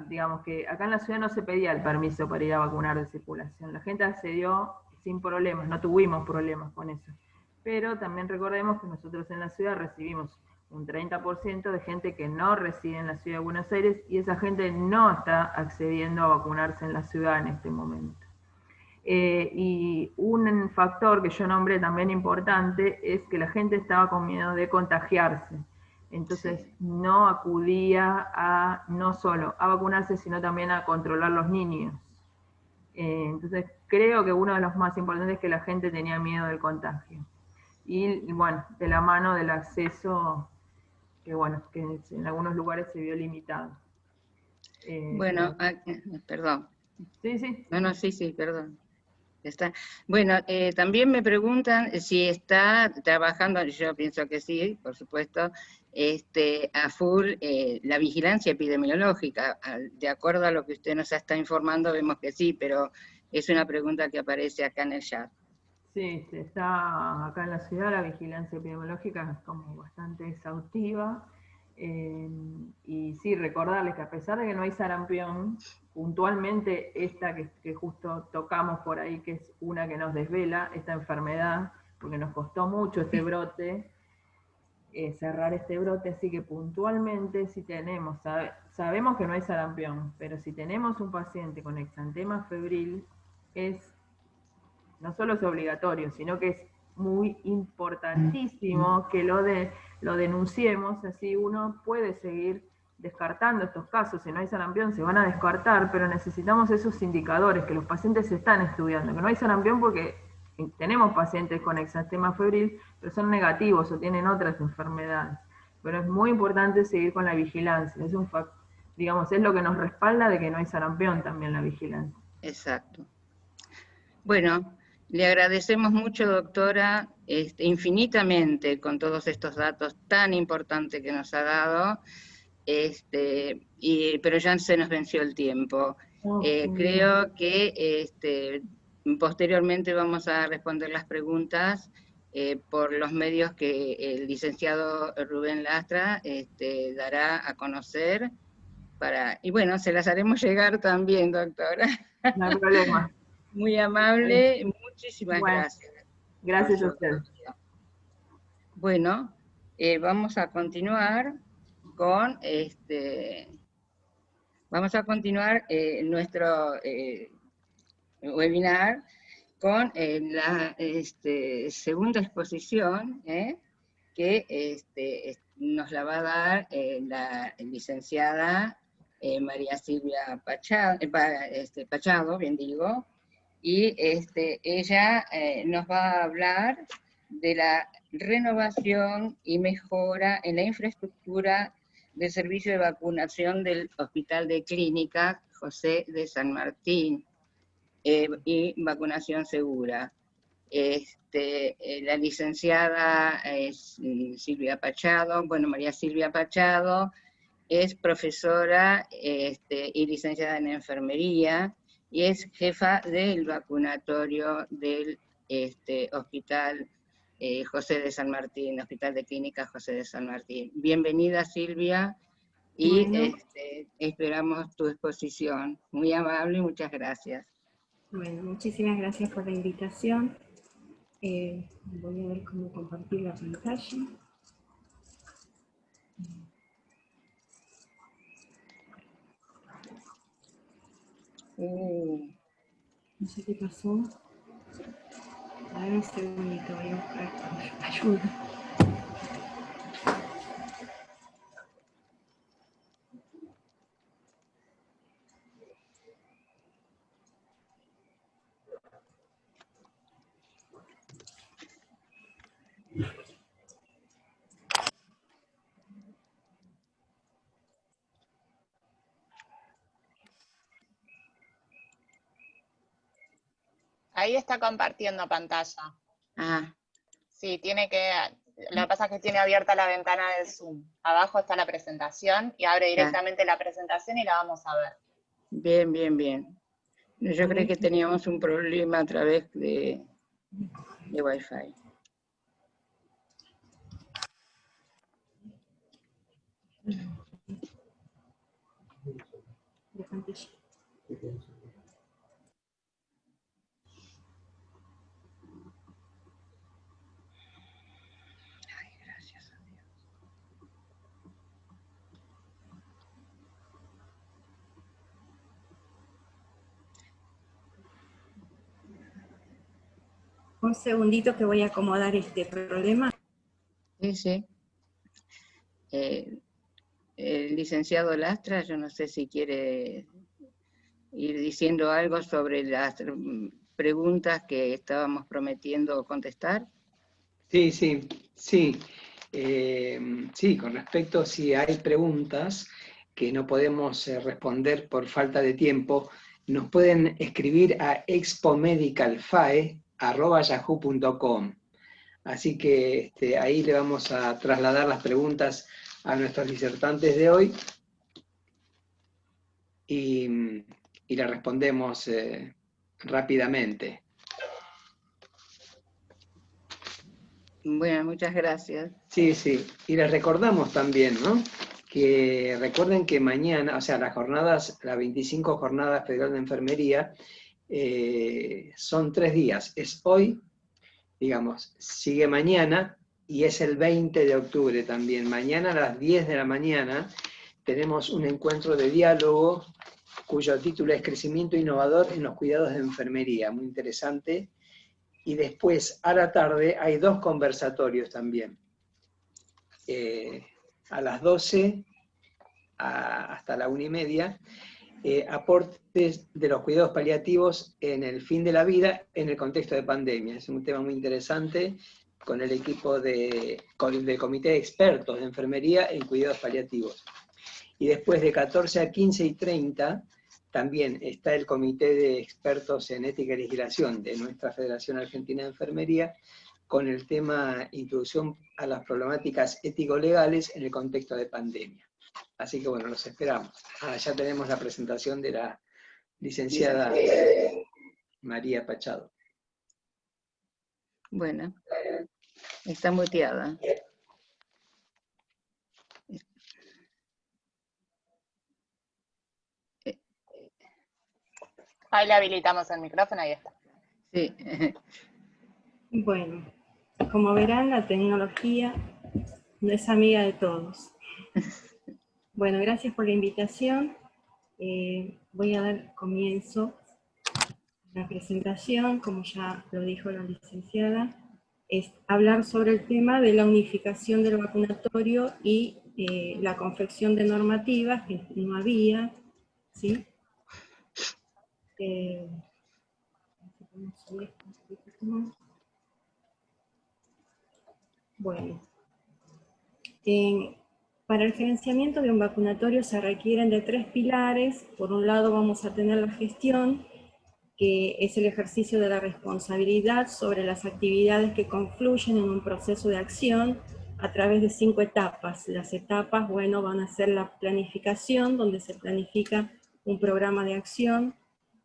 Digamos que acá en la ciudad no se pedía el permiso para ir a vacunar de circulación, la gente accedió sin problemas, no tuvimos problemas con eso, pero también recordemos que nosotros en la ciudad recibimos un 30% de gente que no reside en la ciudad de Buenos Aires, y esa gente no está accediendo a vacunarse en la ciudad en este momento. Y un factor que yo nombré también importante es que la gente estaba con miedo de contagiarse. Entonces no acudía no solo a vacunarse, sino también a controlar los niños. Entonces creo que uno de los más importantes es que la gente tenía miedo del contagio. Y bueno, de la mano del acceso, que en algunos lugares se vio limitado. Bueno, perdón. Sí. No, sí, perdón. ¿Está? Bueno, también me preguntan si está trabajando, yo pienso que sí, por supuesto, a full la vigilancia epidemiológica. De acuerdo a lo que usted nos está informando, vemos que sí, pero es una pregunta que aparece acá en el chat. Sí, está acá en la ciudad, la vigilancia epidemiológica es como bastante exhaustiva. Y sí, recordarles que a pesar de que no hay sarampión, puntualmente esta que justo tocamos por ahí, que es una que nos desvela esta enfermedad, porque nos costó mucho este brote, cerrar este brote, así que puntualmente si tenemos, sabemos que no hay sarampión, pero si tenemos un paciente con exantema febril, no solo es obligatorio, sino que es muy importantísimo que lo denunciemos, así uno puede seguir descartando estos casos. Si no hay sarampión se van a descartar, pero necesitamos esos indicadores que los pacientes se están estudiando, que no hay sarampión porque tenemos pacientes con exantema febril, pero son negativos o tienen otras enfermedades. Pero es muy importante seguir con la vigilancia, es digamos, es lo que nos respalda de que no hay sarampión también la vigilancia. Exacto. Bueno, le agradecemos mucho, doctora, infinitamente con todos estos datos tan importantes que nos ha dado, pero ya se nos venció el tiempo. Creo que posteriormente vamos a responder las preguntas por los medios que el licenciado Rubén Lastra dará a conocer, y bueno, se las haremos llegar también, doctora. No hay problema. Muy amable, muchísimas gracias. Gracias a usted. Bueno, vamos a continuar con nuestro webinar con la segunda exposición que nos la va a dar la licenciada María Silvia Pachado, bien digo, y ella nos va a hablar de la renovación y mejora en la infraestructura del servicio de vacunación del Hospital de Clínicas José de San Martín y vacunación segura. La licenciada es Silvia Pachado, María Silvia Pachado es profesora y licenciada en enfermería, y es jefa del vacunatorio del Hospital José de San Martín, Hospital de Clínicas José de San Martín. Bienvenida, Silvia, y bueno, esperamos tu exposición. Muy amable y muchas gracias. Bueno, muchísimas gracias por la invitación. Voy a ver cómo compartir la pantalla. No sé qué pasó. A ver un segundito, voy a buscar ayuda. Ahí está compartiendo pantalla. Ah. Sí, lo que pasa es que tiene abierta la ventana de Zoom. Abajo está la presentación y abre directamente la presentación y la vamos a ver. Bien, bien, bien. Yo creí que teníamos un problema a través de Wi-Fi. Un segundito que voy a acomodar este problema. Sí, sí. El licenciado Lastra, yo no sé si quiere ir diciendo algo sobre las preguntas que estábamos prometiendo contestar. Sí. Sí, con respecto a si hay preguntas que no podemos responder por falta de tiempo, nos pueden escribir a expomedicalfae@yahoo.com. Así que ahí le vamos a trasladar las preguntas a nuestros disertantes de hoy y le respondemos rápidamente. Bueno, muchas gracias. Sí, sí. Y les recordamos también, ¿no?, que recuerden que mañana, o sea, las 25 jornadas federal de enfermería, son 3 días. Es hoy, digamos, sigue mañana, y es el 20 de octubre también. Mañana a las 10 de la mañana tenemos un encuentro de diálogo cuyo título es Crecimiento Innovador en los Cuidados de Enfermería, muy interesante. Y después, a la tarde, hay 2 conversatorios también. A las 12 hasta la 1:30, aportes de los cuidados paliativos en el fin de la vida en el contexto de pandemia. Es un tema muy interesante con el equipo del Comité de Expertos de Enfermería en Cuidados Paliativos. Y después de 14 a 15:30, también está el Comité de Expertos en Ética y Legislación de nuestra Federación Argentina de Enfermería, con el tema Introducción a las problemáticas ético-legales en el contexto de pandemia. Así que bueno, los esperamos. Ya tenemos la presentación de la licenciada María Pachado. Bueno, está muteada. Ahí le habilitamos el micrófono, ahí está. Sí. Bueno, como verán, la tecnología no es amiga de todos. Bueno, gracias por la invitación. Voy a dar comienzo a la presentación, como ya lo dijo la licenciada, es hablar sobre el tema de la unificación del vacunatorio y la confección de normativas que no había, ¿sí? Bueno, para el gerenciamiento de un vacunatorio se requieren de 3 pilares. Por un lado vamos a tener la gestión, que es el ejercicio de la responsabilidad sobre las actividades que confluyen en un proceso de acción a través de 5 etapas. Las etapas, bueno, van a ser la planificación, donde se planifica un programa de acción.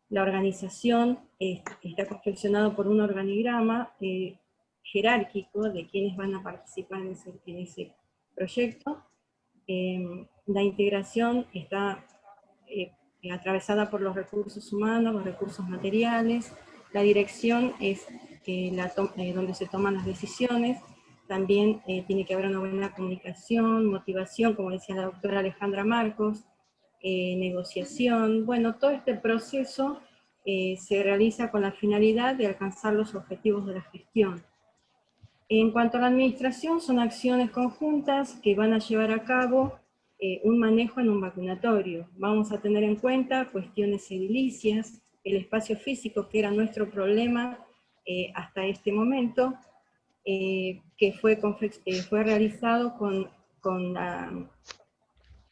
La organización está confeccionado por un organigrama jerárquico de quienes van a participar en ese proyecto. La integración está atravesada por los recursos humanos, los recursos materiales. La dirección es donde se toman las decisiones. También tiene que haber una buena comunicación, motivación, como decía la doctora Alejandra Marcos, negociación. Bueno, todo este proceso se realiza con la finalidad de alcanzar los objetivos de la gestión. En cuanto a la administración, son acciones conjuntas que van a llevar a cabo un manejo en un vacunatorio. Vamos a tener en cuenta cuestiones edilicias, el espacio físico, que era nuestro problema hasta este momento, que fue realizado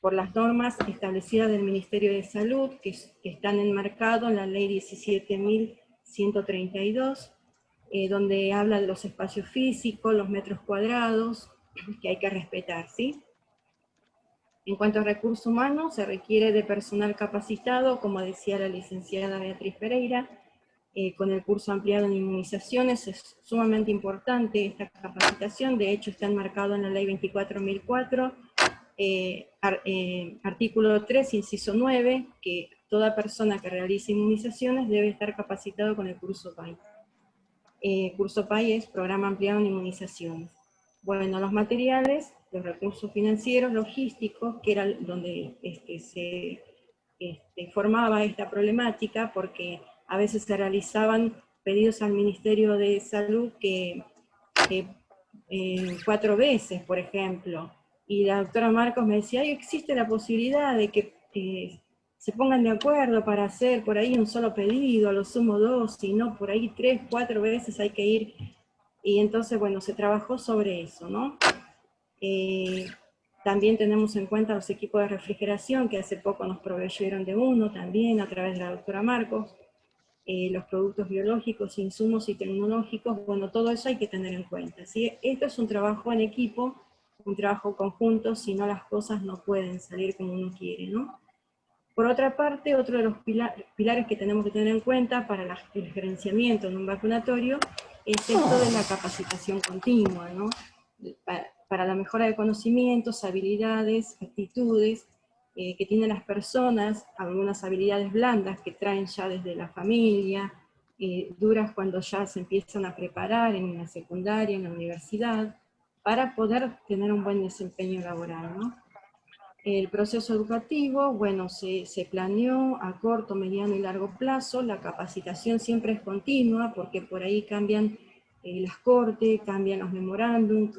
por las normas establecidas del Ministerio de Salud, que están enmarcados en la Ley 17.132, donde habla de los espacios físicos, los metros cuadrados, que hay que respetar, ¿sí? En cuanto a recursos humanos, se requiere de personal capacitado, como decía la licenciada Beatriz Pereira, con el curso ampliado en inmunizaciones. Es sumamente importante esta capacitación, de hecho está enmarcado en la Ley 24.004, artículo 3, inciso 9, que toda persona que realice inmunizaciones debe estar capacitado con el curso PAI. Curso PAI es Programa Ampliado en Inmunizaciones. Bueno, los materiales, los recursos financieros, logísticos, que era donde se formaba esta problemática, porque a veces se realizaban pedidos al Ministerio de Salud 4 veces, por ejemplo, y la doctora Marcos me decía, existe la posibilidad de que se pongan de acuerdo para hacer por ahí un solo pedido, a lo sumo 2, si no, por ahí 3, 4 veces hay que ir. Y entonces, bueno, se trabajó sobre eso, ¿no? También tenemos en cuenta los equipos de refrigeración, que hace poco nos proveyeron de uno también a través de la doctora Marcos. Los productos biológicos, insumos y tecnológicos, bueno, todo eso hay que tener en cuenta, ¿sí? Esto es un trabajo en equipo, un trabajo conjunto, si no las cosas no pueden salir como uno quiere, ¿no? Por otra parte, otro de los pilares que tenemos que tener en cuenta para el gerenciamiento en un vacunatorio es esto de la capacitación continua, ¿no? Para la mejora de conocimientos, habilidades, actitudes que tienen las personas, algunas habilidades blandas que traen ya desde la familia, duras cuando ya se empiezan a preparar en la secundaria, en la universidad, para poder tener un buen desempeño laboral, ¿no? El proceso educativo, bueno, se planeó a corto, mediano y largo plazo. La capacitación siempre es continua, porque por ahí cambian las cortes, cambian los memorándum,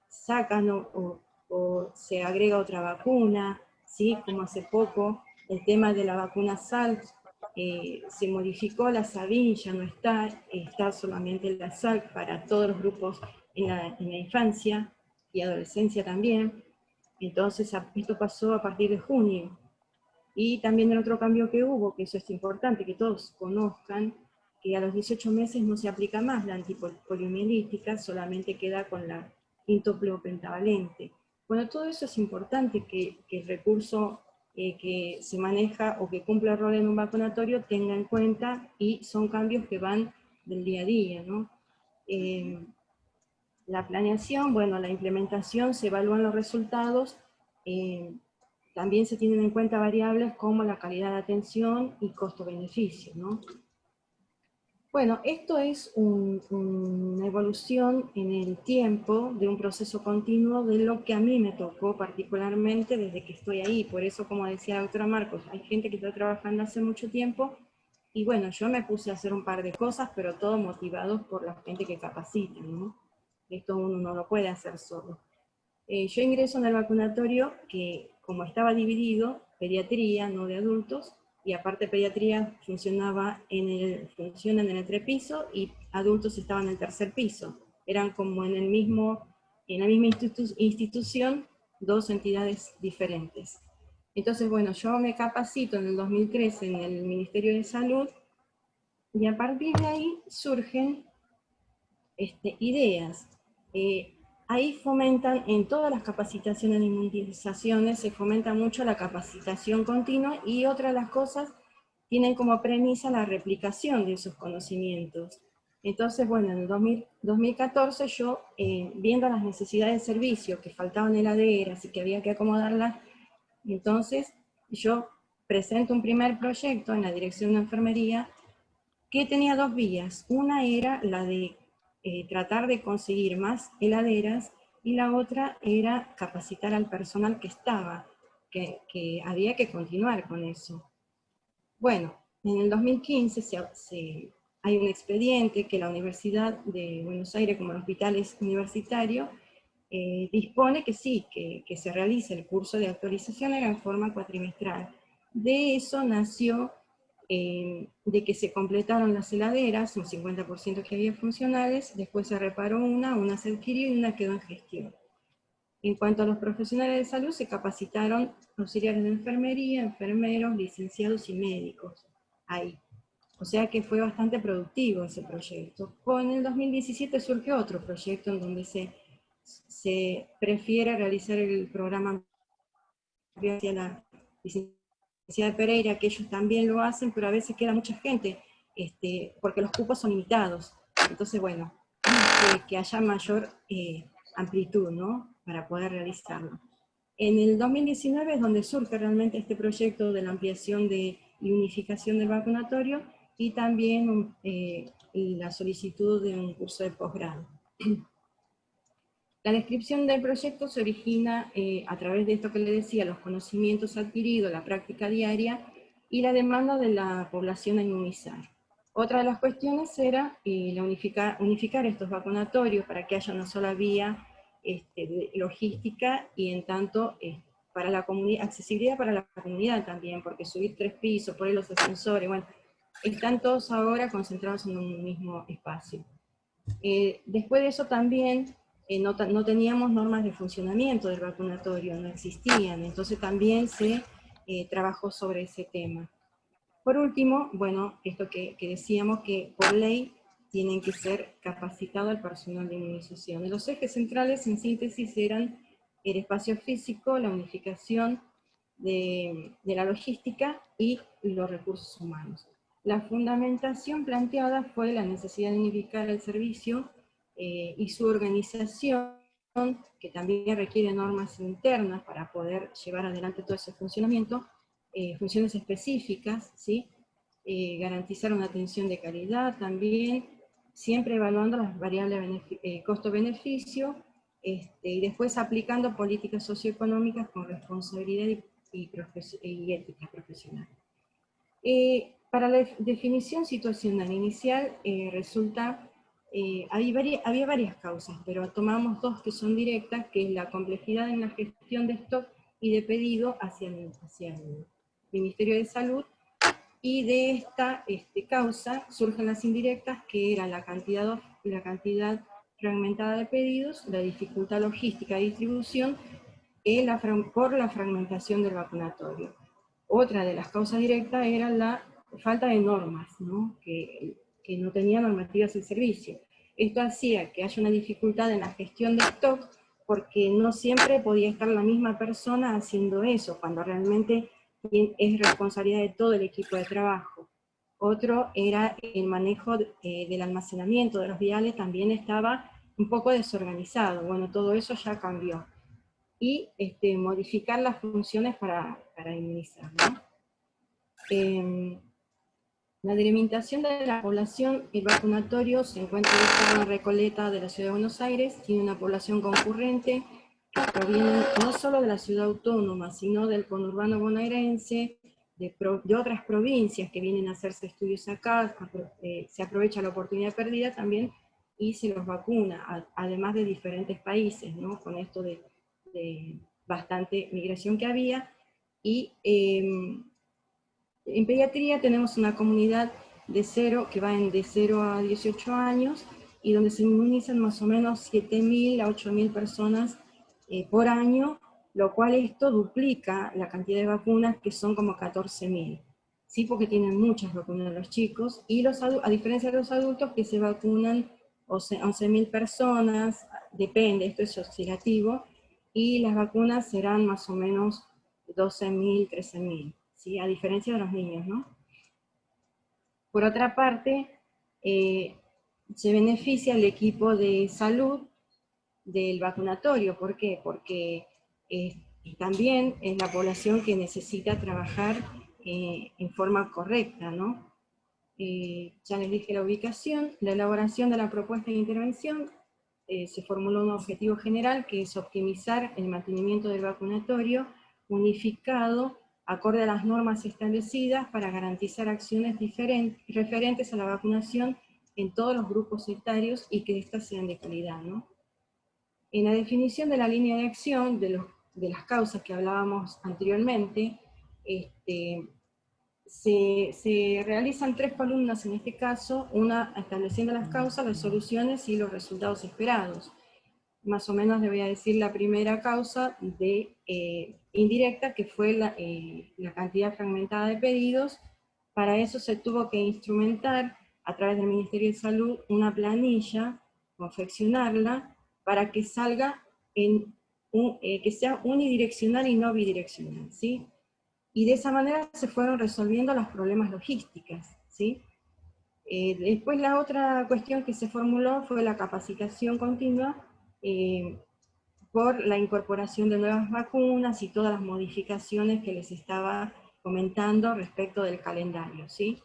sacan o se agrega otra vacuna, ¿sí? Como hace poco, el tema de la vacuna Salk, se modificó la Sabin, ya no está, está solamente la Salk para todos los grupos en la infancia y adolescencia también. Entonces, esto pasó a partir de junio. Y también el otro cambio que hubo, que eso es importante, que todos conozcan, que a los 18 meses no se aplica más la antipoliomielítica, solamente queda con la quintuplo-pentavalente. Bueno, todo eso es importante, que el recurso que se maneja o que cumple el rol en un vacunatorio tenga en cuenta, y son cambios que van del día a día, ¿no? La planeación, bueno, la implementación, se evalúan los resultados, también se tienen en cuenta variables como la calidad de atención y costo-beneficio, ¿no? Bueno, esto es una evolución en el tiempo de un proceso continuo de lo que a mí me tocó particularmente desde que estoy ahí. Por eso, como decía la doctora Marcos, hay gente que está trabajando hace mucho tiempo, y bueno, yo me puse a hacer un par de cosas, pero todo motivados por la gente que capacita, ¿no? Esto uno no lo puede hacer solo. Yo ingreso en el vacunatorio que, como estaba dividido, pediatría, no de adultos, y aparte pediatría funciona en el entrepiso, y adultos estaban en el tercer piso. Eran como en la misma institución, dos entidades diferentes. Entonces, bueno, yo me capacito en el 2013 en el Ministerio de Salud, y a partir de ahí surgen ideas. Ahí fomentan, en todas las capacitaciones de inmunizaciones, se fomenta mucho la capacitación continua, y otra de las cosas, tienen como premisa la replicación de esos conocimientos. Entonces, bueno, en el 2014 yo, viendo las necesidades de servicio, que faltaban heladeras y que había que acomodarlas, entonces yo presento un primer proyecto en la Dirección de Enfermería, que tenía dos vías. Una era la de tratar de conseguir más heladeras, y la otra era capacitar al personal que estaba, que había que continuar con eso. Bueno, en el 2015 hay un expediente que la Universidad de Buenos Aires, como el hospital es universitario, dispone que sí, que se realice el curso de actualización en forma cuatrimestral. De eso nació de que se completaron las heladeras, un 50% que había funcionales, después se reparó una se adquirió y una quedó en gestión. En cuanto a los profesionales de salud, se capacitaron auxiliares de enfermería, enfermeros, licenciados y médicos ahí. O sea que fue bastante productivo ese proyecto. En el 2017 surgió otro proyecto en donde se prefiere realizar el programa hacia la licenciada Pereira, que ellos también lo hacen, pero a veces queda mucha gente, porque los cupos son limitados. Entonces, bueno, que haya mayor amplitud, ¿no?, para poder realizarlo. En el 2019 es donde surge realmente este proyecto de la ampliación y unificación del vacunatorio, y también la solicitud de un curso de posgrado. La descripción del proyecto se origina a través de esto que le decía, los conocimientos adquiridos, la práctica diaria y la demanda de la población a inmunizar. Otra de las cuestiones era unificar estos vacunatorios para que haya una sola vía logística, y en tanto para la accesibilidad para la comunidad también, porque subir 3 pisos, poner los ascensores, bueno, están todos ahora concentrados en un mismo espacio. Después de eso también no teníamos normas de funcionamiento del vacunatorio, no existían, entonces también se trabajó sobre ese tema. Por último, bueno, esto que decíamos que por ley tienen que ser capacitado el personal de inmunización. Los ejes centrales, en síntesis, eran el espacio físico, la unificación de la logística y los recursos humanos. La fundamentación planteada fue la necesidad de unificar el servicio y su organización, que también requiere normas internas para poder llevar adelante todo ese funcionamiento, funciones específicas, ¿sí? Garantizar una atención de calidad también, siempre evaluando las variables costo-beneficio, y después aplicando políticas socioeconómicas con responsabilidad y ética profesional. Para la definición situacional inicial había varias causas, pero tomamos dos que son directas, que es la complejidad en la gestión de stock y de pedido hacia el Ministerio de Salud, y de esta causa surgen las indirectas, que era la cantidad fragmentada de pedidos, la dificultad logística de distribución, por la fragmentación del vacunatorio. Otra de las causas directas era la falta de normas, ¿no? Que no tenía normativas el servicio. Esto hacía que haya una dificultad en la gestión de stock, porque no siempre podía estar la misma persona haciendo eso, cuando realmente es responsabilidad de todo el equipo de trabajo. Otro era el manejo del almacenamiento de los viales, también estaba un poco desorganizado. Bueno, todo eso ya cambió. Y modificar las funciones para inmunizar, ¿no? La delimitación de la población, el vacunatorio se encuentra ubicado en Recoleta de la Ciudad de Buenos Aires, tiene una población concurrente que proviene no solo de la ciudad autónoma, sino del conurbano bonaerense, de otras provincias que vienen a hacerse estudios acá, se aprovecha la oportunidad perdida también y se los vacuna, además de diferentes países, ¿no? Con esto de bastante migración que había. Y en pediatría tenemos una comunidad que va de 0 a 18 años, y donde se inmunizan más o menos 7.000 a 8.000 personas por año, lo cual esto duplica la cantidad de vacunas, que son como 14.000, ¿sí? Porque tienen muchas vacunas los chicos, y a diferencia de los adultos, que se vacunan 11.000 personas, depende, esto es oscilativo, y las vacunas serán más o menos 12.000, 13.000, ¿sí? A diferencia de los niños, ¿no? Por otra parte, se beneficia el equipo de salud del vacunatorio. ¿Por qué? Porque también es la población que necesita trabajar en forma correcta, ¿no? Ya les dije la ubicación, la elaboración de la propuesta de intervención. Se formuló un objetivo general, que es optimizar el mantenimiento del vacunatorio unificado acorde a las normas establecidas para garantizar acciones referentes a la vacunación en todos los grupos etarios, y que éstas sean de calidad, ¿no? En la definición de la línea de acción de las causas que hablábamos anteriormente, se realizan 3 columnas en este caso, una estableciendo las causas, las soluciones y los resultados esperados. Más o menos le voy a decir la primera causa indirecta, que fue la cantidad fragmentada de pedidos. Para eso se tuvo que instrumentar a través del Ministerio de Salud una planilla, confeccionarla, para que salga que sea unidireccional y no bidireccional, ¿sí? Y de esa manera se fueron resolviendo los problemas logísticos, ¿sí? Después la otra cuestión que se formuló fue la capacitación continua por la incorporación de nuevas vacunas y todas las modificaciones que les estaba comentando respecto del calendario, ¿sí?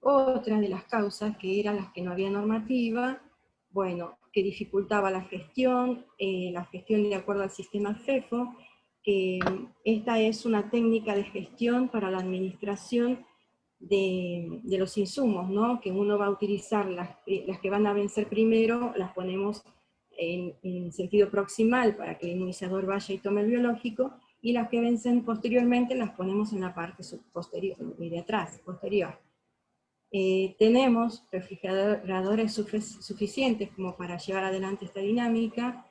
Otra de las causas, que eran las que no había normativa, bueno, que dificultaba la gestión de acuerdo al sistema FEFO, que esta es una técnica de gestión para la administración de los insumos, ¿no? Que uno va a utilizar las que van a vencer primero, las ponemos en sentido proximal para que el inmunizador vaya y tome el biológico, y las que vencen posteriormente las ponemos en la parte posterior, de atrás, posterior. Tenemos refrigeradores suficientes como para llevar adelante esta dinámica,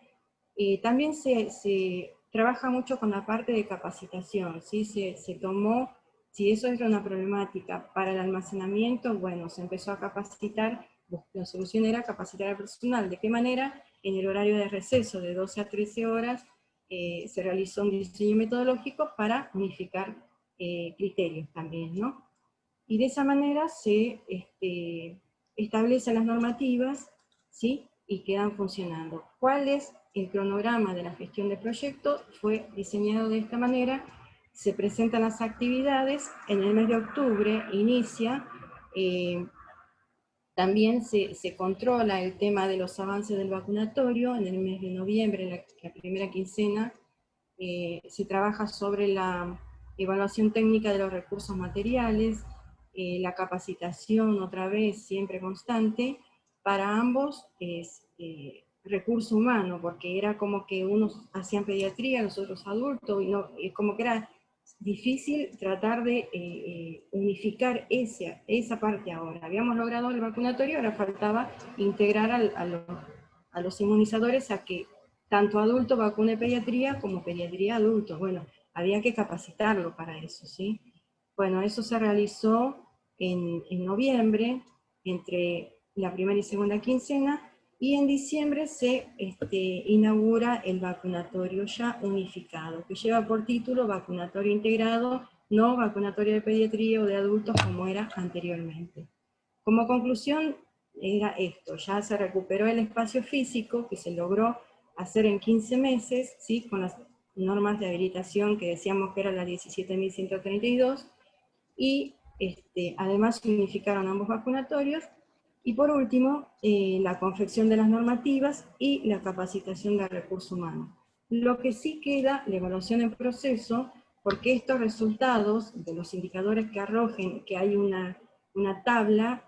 También se trabaja mucho con la parte de capacitación, ¿sí? Se tomó, si eso era una problemática para el almacenamiento, bueno, se empezó a capacitar, la solución era capacitar al personal. ¿De qué manera? En el horario de receso de 12 a 13 horas se realizó un diseño metodológico para unificar criterios también, ¿no? Y de esa manera se establecen las normativas, ¿sí? Y quedan funcionando. ¿Cuál es el cronograma de la gestión de proyectos? Fue diseñado de esta manera. Se presentan las actividades, en el mes de octubre inicia, también se controla el tema de los avances del vacunatorio, en el mes de noviembre, la primera quincena, se trabaja sobre la evaluación técnica de los recursos materiales, la capacitación otra vez siempre constante, para ambos es recurso humano, porque era como que unos hacían pediatría, los otros adultos, y no, como que era difícil tratar de unificar esa parte ahora. Habíamos logrado el vacunatorio, ahora faltaba integrar a los inmunizadores a que tanto adulto vacune pediatría como pediatría adultos. Bueno, había que capacitarlo para eso, ¿sí? Bueno, eso se realizó en noviembre, entre la primera y segunda quincena, y en diciembre se inaugura el vacunatorio ya unificado, que lleva por título vacunatorio integrado, no vacunatorio de pediatría o de adultos como era anteriormente. Como conclusión era esto, ya se recuperó el espacio físico que se logró hacer en 15 meses, ¿sí? Con las normas de habilitación que decíamos que era la 17.132, y además se unificaron ambos vacunatorios, y por último, la confección de las normativas y la capacitación de recursos humanos. Lo que sí queda, la evaluación en proceso, porque estos resultados de los indicadores que arrojen, que hay una tabla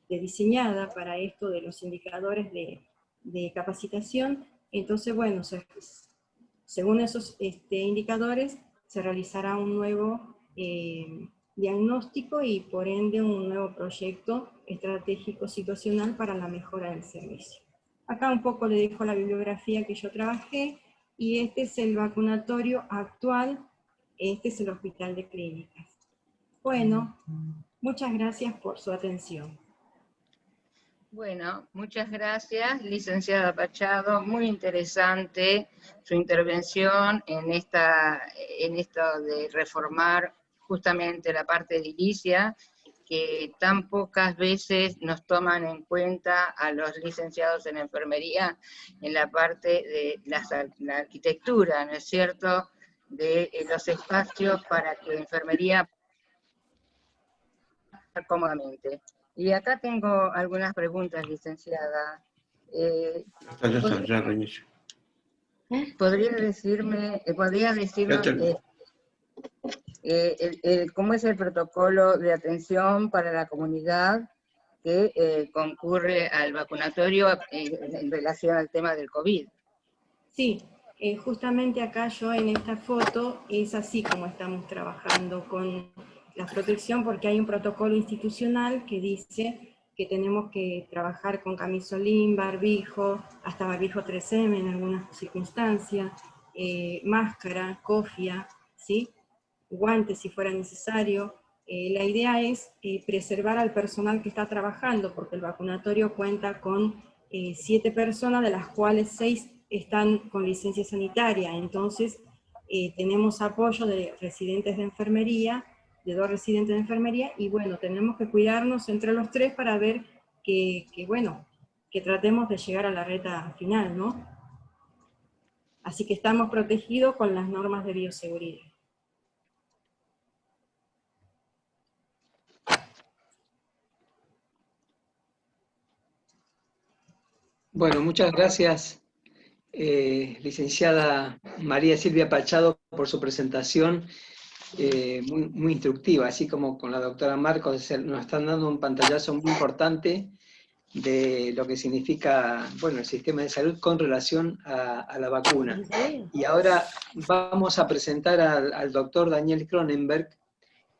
diseñada para esto de los indicadores de capacitación, entonces bueno, según esos indicadores se realizará un nuevo diagnóstico y por ende un nuevo proyecto estratégico situacional para la mejora del servicio. Acá un poco le dejo la bibliografía que yo trabajé, y este es el vacunatorio actual, este es el Hospital de Clínicas. Bueno, muchas gracias por su atención. Bueno, muchas gracias, licenciada Pachado, muy interesante su intervención en esto de reformar justamente la parte edilicia, que tan pocas veces nos toman en cuenta a los licenciados en enfermería en la parte de la arquitectura, ¿no es cierto?, de los espacios para que la enfermería pueda cómodamente. Y acá tengo algunas preguntas, licenciada. Ya reinicio. ¿Podría decirnos cómo es el protocolo de atención para la comunidad que concurre al vacunatorio en relación al tema del COVID? Sí, justamente acá yo en esta foto es así como estamos trabajando con la protección, porque hay un protocolo institucional que dice que tenemos que trabajar con camisolín, barbijo, hasta barbijo 3M en algunas circunstancias, máscara, cofia, ¿sí? Guantes si fuera necesario. La idea es preservar al personal que está trabajando, porque el vacunatorio cuenta con 7 personas, de las cuales 6 están con licencia sanitaria. Entonces tenemos apoyo de residentes de enfermería, de 2 residentes de enfermería, y bueno, tenemos que cuidarnos entre los 3 para ver que tratemos de llegar a la reta final, ¿no? Así que estamos protegidos con las normas de bioseguridad. Bueno, muchas gracias, licenciada María Silvia Pachado, por su presentación. Muy instructiva, así como con la doctora Marcos, nos están dando un pantallazo muy importante de lo que significa, bueno, el sistema de salud con relación a la vacuna. Y ahora vamos a presentar al doctor Daniel Cronenberg.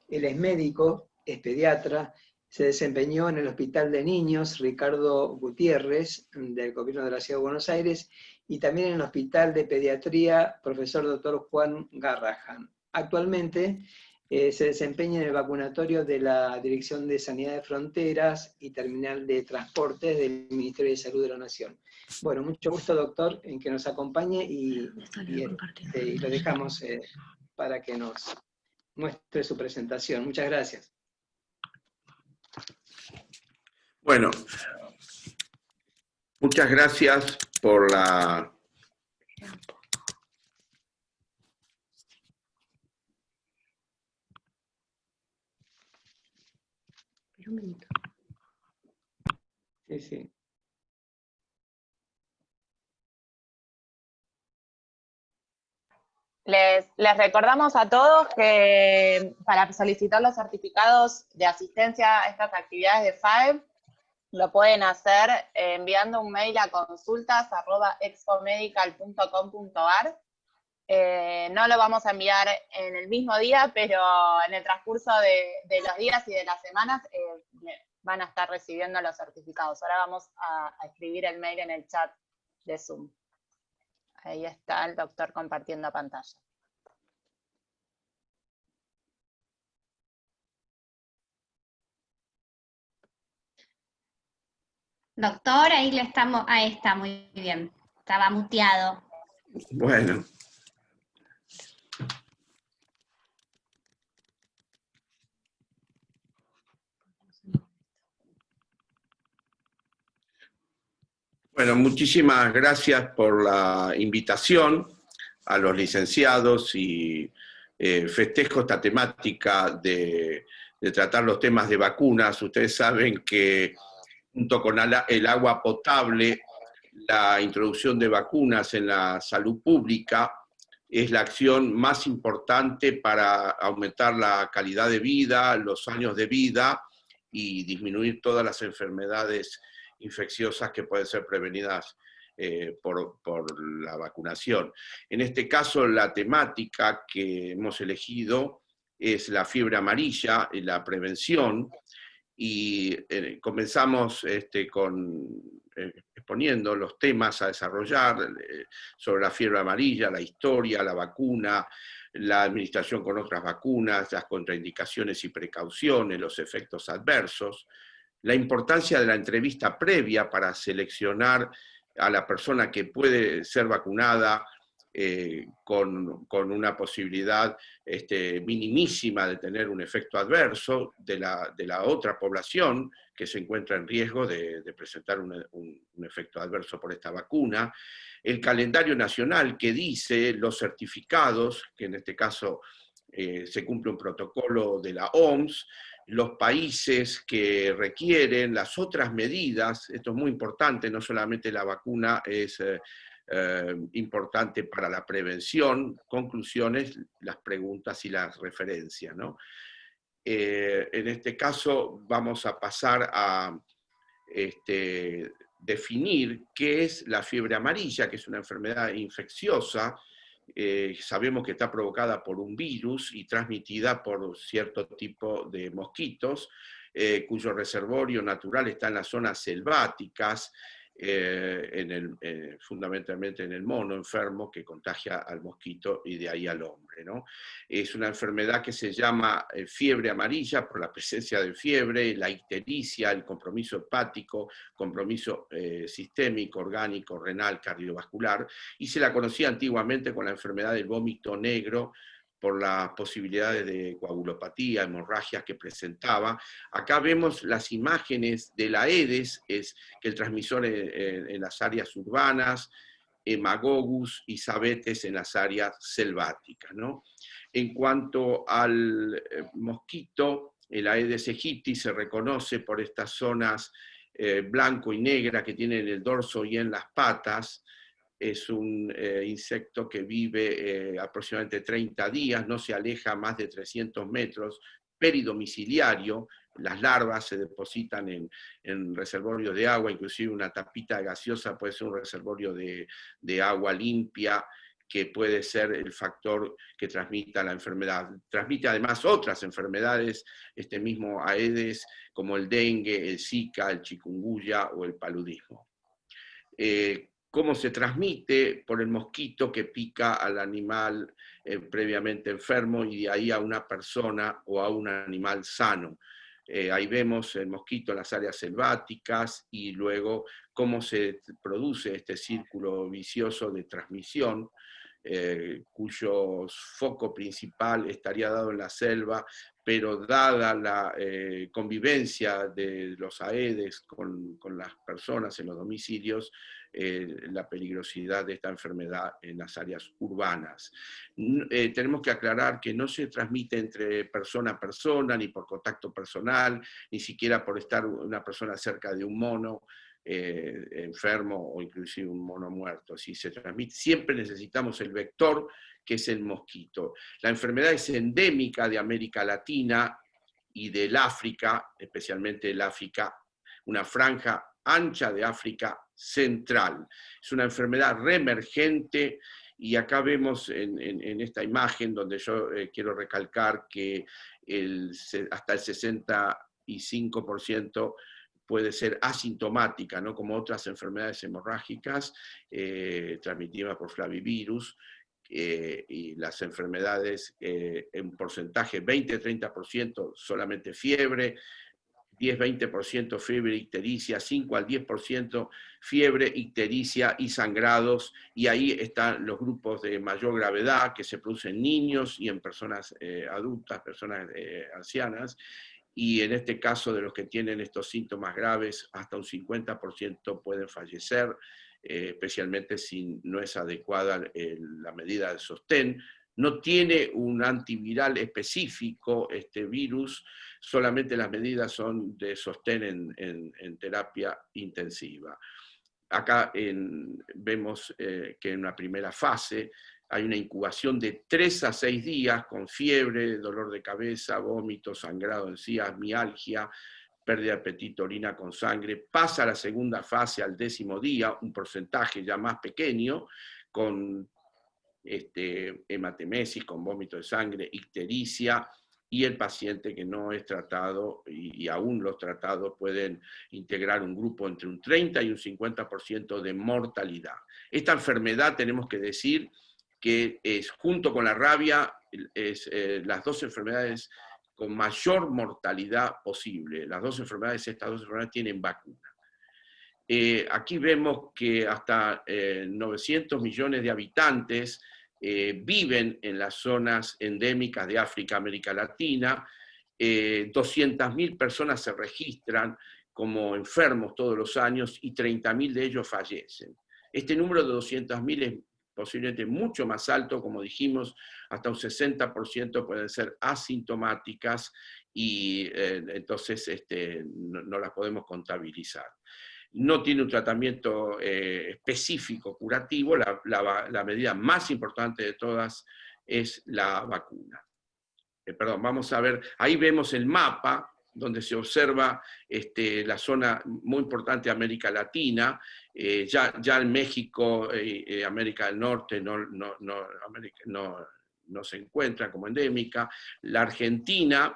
Él es médico, es pediatra, Se desempeñó en el Hospital de Niños Ricardo Gutiérrez, del Gobierno de la Ciudad de Buenos Aires, y también en el Hospital de Pediatría Profesor Dr. Juan Garrahan. Actualmente se desempeña en el vacunatorio de la Dirección de Sanidad de Fronteras y Terminal de Transportes del Ministerio de Salud de la Nación. Bueno, mucho gusto, doctor, en que nos acompañe y lo dejamos para que nos muestre su presentación. Muchas gracias. Bueno, muchas gracias por la... Un minuto. Sí, sí. Les recordamos a todos que para solicitar los certificados de asistencia a estas actividades de FAEB, lo pueden hacer enviando un mail a consultas@expomedical.com.ar. No lo vamos a enviar en el mismo día, pero en el transcurso de los días y de las semanas van a estar recibiendo los certificados. Ahora vamos a escribir el mail en el chat de Zoom. Ahí está el doctor compartiendo pantalla. Doctor, ahí está, muy bien. Estaba muteado. Bueno. Bueno, muchísimas gracias por la invitación a los licenciados y festejo esta temática de tratar los temas de vacunas. Ustedes saben que junto con el agua potable, la introducción de vacunas en la salud pública es la acción más importante para aumentar la calidad de vida, los años de vida y disminuir todas las enfermedades infecciosas que pueden ser prevenidas por la vacunación. En este caso, la temática que hemos elegido es la fiebre amarilla y la prevención, y comenzamos exponiendo los temas a desarrollar sobre la fiebre amarilla, la historia, la vacuna, la administración con otras vacunas, las contraindicaciones y precauciones, los efectos adversos, la importancia de la entrevista previa para seleccionar a la persona que puede ser vacunada con una posibilidad minimísima de tener un efecto adverso de la otra población que se encuentra en riesgo de presentar un efecto adverso por esta vacuna, el calendario nacional que dice los certificados, que en este caso se cumple un protocolo de la OMS, los países que requieren, las otras medidas, esto es muy importante, no solamente la vacuna es importante para la prevención, conclusiones, las preguntas y las referencias, ¿no? En este caso vamos a pasar a definir qué es la fiebre amarilla, que es una enfermedad infecciosa. Sabemos que está provocada por un virus y transmitida por cierto tipo de mosquitos, cuyo reservorio natural está en las zonas selváticas, fundamentalmente en el mono enfermo que contagia al mosquito y de ahí al hombre, ¿no? Es una enfermedad que se llama fiebre amarilla por la presencia de fiebre, la ictericia, el compromiso hepático, compromiso sistémico, orgánico, renal, cardiovascular, y se la conocía antiguamente con la enfermedad del vómito negro, por las posibilidades de coagulopatía, hemorragias que presentaba. Acá vemos las imágenes de la Aedes, es que el transmisor en las áreas urbanas, Hemagogus y Sabetes en las áreas selváticas, ¿no? En cuanto al mosquito, el Aedes aegypti se reconoce por estas zonas blanco y negra que tiene en el dorso y en las patas. Es un insecto que vive aproximadamente 30 días, no se aleja más de 300 metros, peridomiciliario. Las larvas se depositan en reservorios de agua, inclusive una tapita gaseosa puede ser un reservorio de agua limpia que puede ser el factor que transmita la enfermedad. Transmite además otras enfermedades, este mismo Aedes, como el dengue, el Zika, el chikungunya o el paludismo. ¿Cómo se transmite? Por el mosquito que pica al animal previamente enfermo y de ahí a una persona o a un animal sano. Ahí vemos el mosquito en las áreas selváticas y luego cómo se produce este círculo vicioso de transmisión, cuyo foco principal estaría dado en la selva, pero dada la convivencia de los Aedes con las personas en los domicilios, la peligrosidad de esta enfermedad en las áreas urbanas. Tenemos que aclarar que no se transmite entre persona a persona, ni por contacto personal, ni siquiera por estar una persona cerca de un mono enfermo o inclusive un mono muerto. Si se transmite, siempre necesitamos el vector, que es el mosquito. La enfermedad es endémica de América Latina y del África, especialmente del África, una franja ancha de África central. Es una enfermedad reemergente y acá vemos en esta imagen donde yo quiero recalcar que hasta el 65% puede ser asintomática, ¿no? Como otras enfermedades hemorrágicas transmitidas por flavivirus, y las enfermedades en porcentaje 20-30% solamente fiebre, 10-20% fiebre e ictericia, 5 al 10% fiebre, ictericia y sangrados, y ahí están los grupos de mayor gravedad que se producen en niños y en personas adultas, personas ancianas, y en este caso de los que tienen estos síntomas graves, hasta un 50% pueden fallecer, especialmente si no es adecuada la medida de sostén. No tiene un antiviral específico este virus, solamente las medidas son de sostén en terapia intensiva. Acá vemos que en una primera fase hay una incubación de 3 a 6 días con fiebre, dolor de cabeza, vómito, sangrado, encías, mialgia, pérdida de apetito, orina con sangre. Pasa a la segunda fase al 10º día, un porcentaje ya más pequeño, con hematemesis, con vómito de sangre, ictericia, y el paciente que no es tratado, y aún los tratados pueden integrar un grupo entre un 30 y un 50% de mortalidad. Esta enfermedad, tenemos que decir, que es, junto con la rabia, las dos enfermedades con mayor mortalidad posible. Estas dos enfermedades tienen vacuna. Aquí vemos que hasta 900 millones de habitantes viven en las zonas endémicas de África, América Latina. 200.000 personas se registran como enfermos todos los años y 30.000 de ellos fallecen. Este número de 200.000 es posiblemente mucho más alto, como dijimos, hasta un 60% pueden ser asintomáticas y entonces no las podemos contabilizar. No tiene un tratamiento específico curativo, la medida más importante de todas es la vacuna. Perdón, vamos a ver, ahí vemos el mapa donde se observa la zona muy importante de América Latina, ya en México, América del Norte no se encuentra como endémica. La Argentina,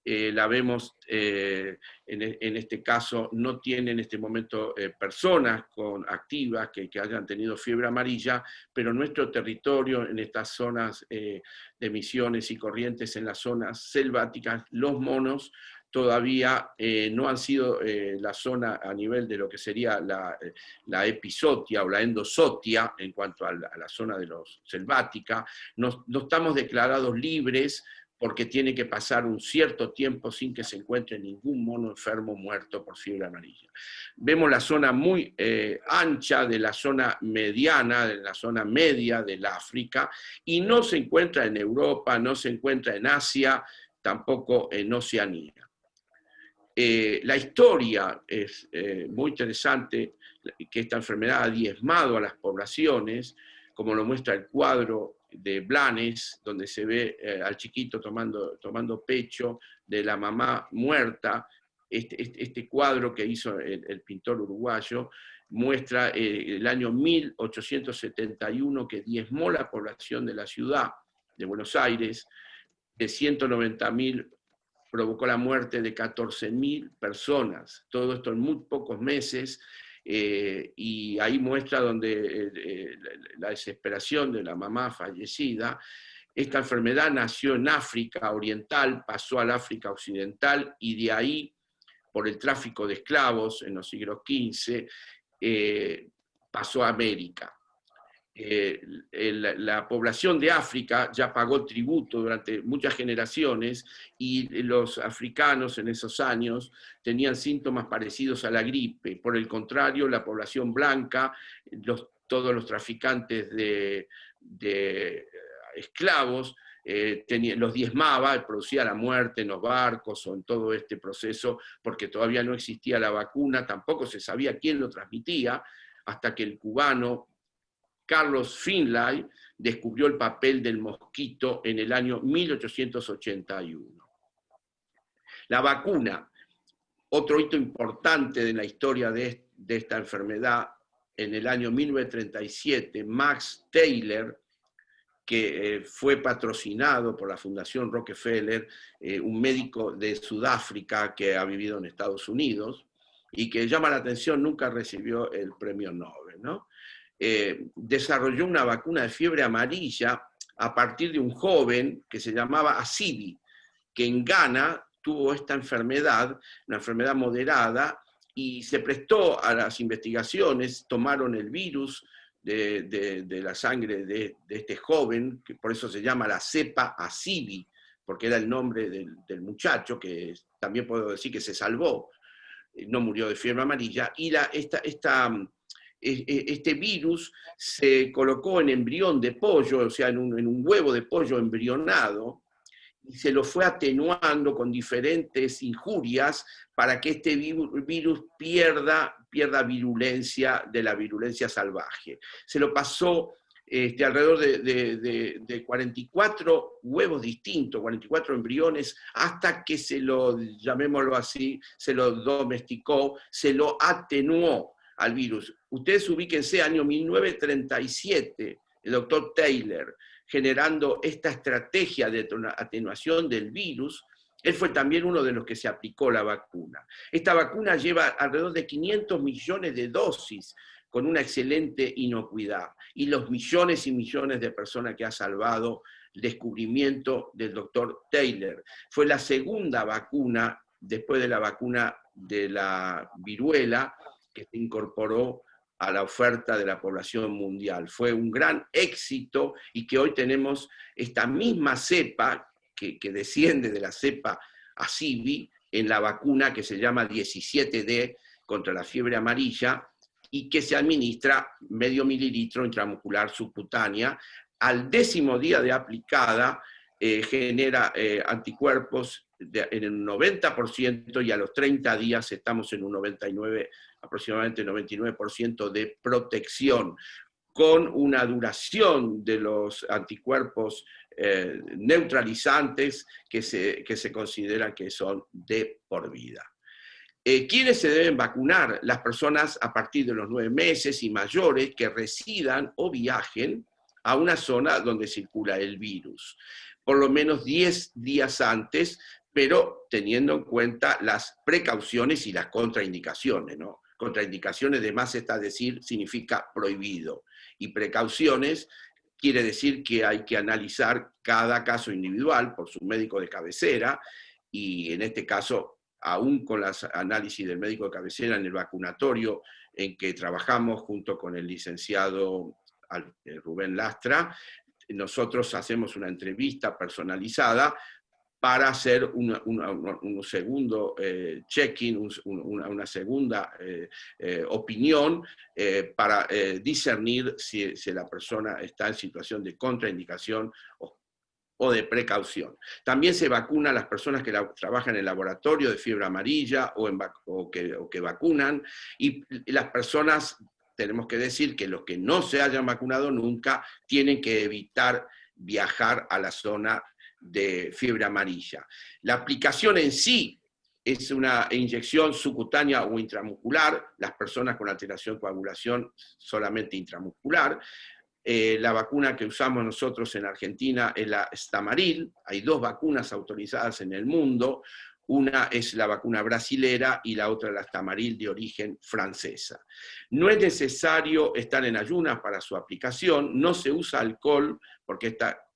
la vemos, en este caso, no tiene en este momento personas activas que hayan tenido fiebre amarilla, pero nuestro territorio, en estas zonas de Misiones y Corrientes, en las zonas selváticas, los monos todavía no han sido la zona a nivel de lo que sería la epizotia o la endozotia, en cuanto a la zona de los selvática. No estamos declarados libres, porque tiene que pasar un cierto tiempo sin que se encuentre ningún mono enfermo muerto por fiebre amarilla. Vemos la zona muy ancha de la zona mediana, de la zona media del África, y no se encuentra en Europa, no se encuentra en Asia, tampoco en Oceanía. La historia es muy interesante, que esta enfermedad ha diezmado a las poblaciones, como lo muestra el cuadro de Blanes, donde se ve al chiquito tomando pecho de la mamá muerta, este cuadro que hizo el pintor uruguayo muestra el año 1871 que diezmó la población de la ciudad de Buenos Aires, de 190.000 provocó la muerte de 14.000 personas, todo esto en muy pocos meses, y ahí muestra donde la desesperación de la mamá fallecida. Esta enfermedad nació en África Oriental, pasó al África Occidental, y de ahí, por el tráfico de esclavos en los siglos XV, pasó a América. La población de África ya pagó tributo durante muchas generaciones, y los africanos en esos años tenían síntomas parecidos a la gripe. Por el contrario, la población blanca, todos los traficantes de esclavos, los diezmaba, producía la muerte en los barcos o en todo este proceso, porque todavía no existía la vacuna, tampoco se sabía quién lo transmitía, hasta que el cubano Carlos Finlay descubrió el papel del mosquito en el año 1881. La vacuna, otro hito importante de la historia de esta enfermedad, en el año 1937, Max Taylor, que fue patrocinado por la Fundación Rockefeller, un médico de Sudáfrica que ha vivido en Estados Unidos, y que llama la atención, nunca recibió el premio Nobel, ¿no? Desarrolló una vacuna de fiebre amarilla a partir de un joven que se llamaba Asibi, que en Ghana tuvo esta enfermedad, una enfermedad moderada, y se prestó a las investigaciones, tomaron el virus de la sangre de este joven, que por eso se llama la cepa Asibi, porque era el nombre del muchacho, que también puedo decir que se salvó, no murió de fiebre amarilla, y este virus se colocó en embrión de pollo, o sea, en un huevo de pollo embrionado, y se lo fue atenuando con diferentes injurias para que este virus pierda virulencia de la virulencia salvaje. Se lo pasó alrededor de 44 huevos distintos, 44 embriones, hasta que llamémoslo así, se lo domesticó, se lo atenuó al virus. Ustedes ubíquense, año 1937, el doctor Taylor, generando esta estrategia de atenuación del virus, él fue también uno de los que se aplicó la vacuna. Esta vacuna lleva alrededor de 500 millones de dosis, con una excelente inocuidad, y los millones y millones de personas que ha salvado el descubrimiento del doctor Taylor. Fue la segunda vacuna, después de la vacuna de la viruela, que se incorporó a la oferta de la población mundial. Fue un gran éxito, y que hoy tenemos esta misma cepa que desciende de la cepa Asibi en la vacuna que se llama 17D contra la fiebre amarilla, y que se administra medio mililitro intramuscular subcutánea. Al 10º día de aplicada genera anticuerpos en el 90%, y a los 30 días estamos en un 99%, aproximadamente 99% de protección, con una duración de los anticuerpos neutralizantes que se consideran que son de por vida. ¿Quiénes se deben vacunar? Las personas a partir de los 9 meses y mayores que residan o viajen a una zona donde circula el virus, por lo menos 10 días antes, pero teniendo en cuenta las precauciones y las contraindicaciones, ¿no? Contraindicaciones, de más está decir, significa prohibido, y precauciones quiere decir que hay que analizar cada caso individual por su médico de cabecera, y en este caso, aún con los análisis del médico de cabecera en el vacunatorio en que trabajamos junto con el licenciado Rubén Lastra, nosotros hacemos una entrevista personalizada para hacer un segundo check-in, una segunda opinión para discernir si la persona está en situación de contraindicación o de precaución. También se vacuna a las personas que trabajan en el laboratorio de fiebre amarilla o que vacunan, y las personas, tenemos que decir que los que no se hayan vacunado nunca tienen que evitar viajar a la zona de fiebre amarilla. La aplicación en sí es una inyección subcutánea o intramuscular, las personas con alteración de coagulación solamente intramuscular. La vacuna que usamos nosotros en Argentina es la Stamaril. Hay 2 vacunas autorizadas en el mundo, una es la vacuna brasilera y la otra la Stamaril de origen francesa. No es necesario estar en ayunas para su aplicación, no se usa alcohol porque esta,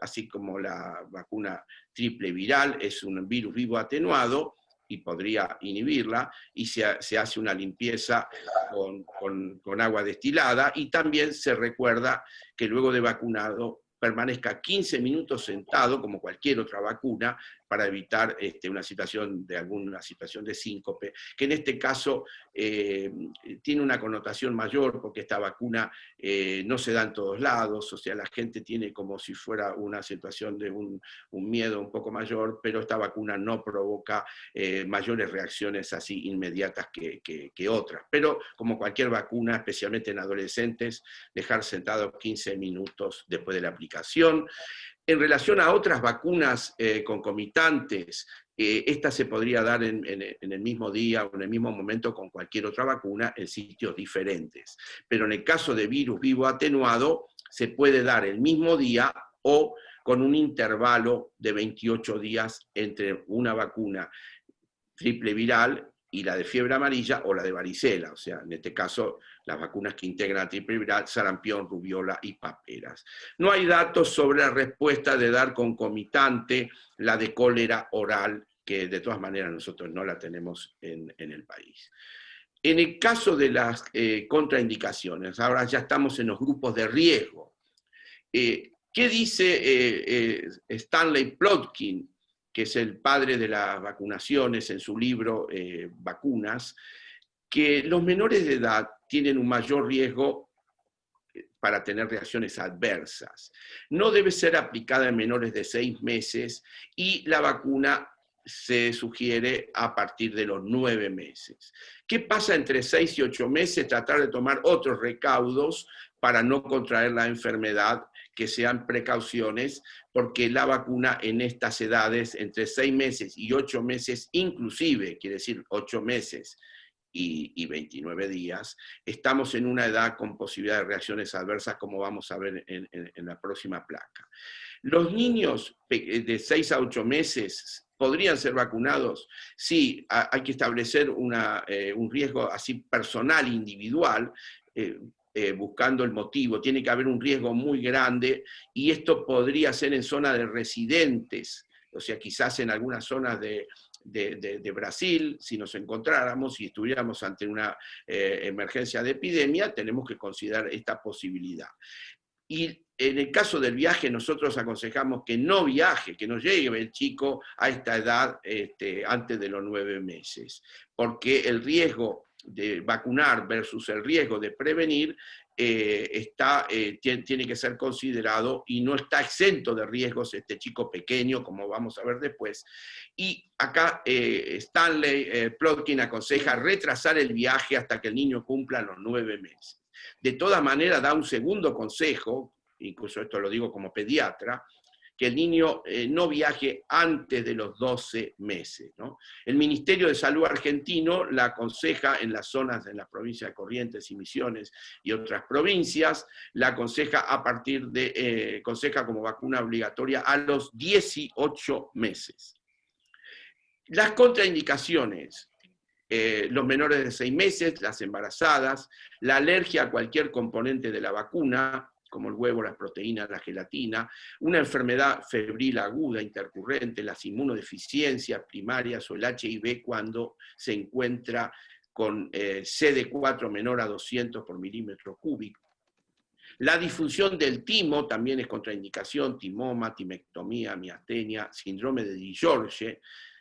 así como la vacuna triple viral, es un virus vivo atenuado y podría inhibirla, y se hace una limpieza con agua destilada, y también se recuerda que luego de vacunado permanezca 15 minutos sentado, como cualquier otra vacuna, para evitar alguna situación de síncope, que en este caso tiene una connotación mayor, porque esta vacuna no se da en todos lados, o sea, la gente tiene como si fuera una situación de un miedo un poco mayor, pero esta vacuna no provoca mayores reacciones así inmediatas que otras. Pero como cualquier vacuna, especialmente en adolescentes, dejar sentado 15 minutos después de la aplicación. En relación a otras vacunas concomitantes, esta se podría dar en el mismo día o en el mismo momento con cualquier otra vacuna en sitios diferentes. Pero en el caso de virus vivo atenuado, se puede dar el mismo día o con un intervalo de 28 días entre una vacuna triple viral y la de fiebre amarilla o la de varicela, o sea, en este caso, las vacunas que integran la triple viral, sarampión, rubiola y paperas. No hay datos sobre la respuesta de dar concomitante la de cólera oral, que de todas maneras nosotros no la tenemos en el país. En el caso de las contraindicaciones, ahora ya estamos en los grupos de riesgo. ¿Qué dice Stanley Plotkin, que es el padre de las vacunaciones, en su libro Vacunas, que los menores de edad tienen un mayor riesgo para tener reacciones adversas? No debe ser aplicada en menores de 6 meses y la vacuna se sugiere a partir de los 9 meses. ¿Qué pasa entre 6 y 8 meses? Tratar de tomar otros recaudos para no contraer la enfermedad, que sean precauciones, porque la vacuna en estas edades, entre 6 meses y 8 meses, inclusive, quiere decir 8 meses y 29 días, estamos en una edad con posibilidad de reacciones adversas, como vamos a ver en la próxima placa. Los niños de 6 a 8 meses ¿podrían ser vacunados? Sí, hay que establecer un riesgo así personal, individual, buscando el motivo. Tiene que haber un riesgo muy grande, y esto podría ser en zonas de residentes, o sea, quizás en algunas zonas de Brasil, si nos encontráramos y estuviéramos ante una emergencia de epidemia, tenemos que considerar esta posibilidad. Y en el caso del viaje, nosotros aconsejamos que no viaje, que no llegue el chico a esta edad antes de los 9 meses, porque el riesgo de vacunar versus el riesgo de prevenir tiene que ser considerado, y no está exento de riesgos este chico pequeño, como vamos a ver después. Y acá Stanley Plotkin aconseja retrasar el viaje hasta que el niño cumpla los 9 meses. De todas maneras, da un segundo consejo, incluso esto lo digo como pediatra, que el niño no viaje antes de los 12 meses, ¿no? El Ministerio de Salud argentino la aconseja en las zonas, en las provincias de Corrientes y Misiones y otras provincias, la aconseja aconseja como vacuna obligatoria a los 18 meses. Las contraindicaciones: los menores de 6 meses, las embarazadas, la alergia a cualquier componente de la vacuna, como el huevo, las proteínas, la gelatina, una enfermedad febril aguda, intercurrente, las inmunodeficiencias primarias o el HIV cuando se encuentra con CD4 menor a 200 por milímetro cúbico. La disfunción del timo también es contraindicación: timoma, timectomía, miastenia, síndrome de Di-George,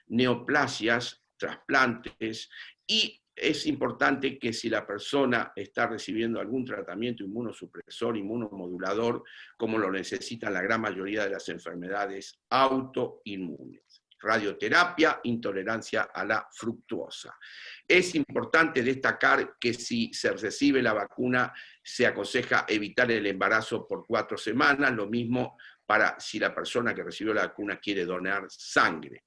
neoplasias, trasplantes. Y es importante que si la persona está recibiendo algún tratamiento inmunosupresor, inmunomodulador, como lo necesitan la gran mayoría de las enfermedades autoinmunes. Radioterapia, intolerancia a la fructuosa. Es importante destacar que si se recibe la vacuna, se aconseja evitar el embarazo por 4 semanas, lo mismo para si la persona que recibió la vacuna quiere donar sangre.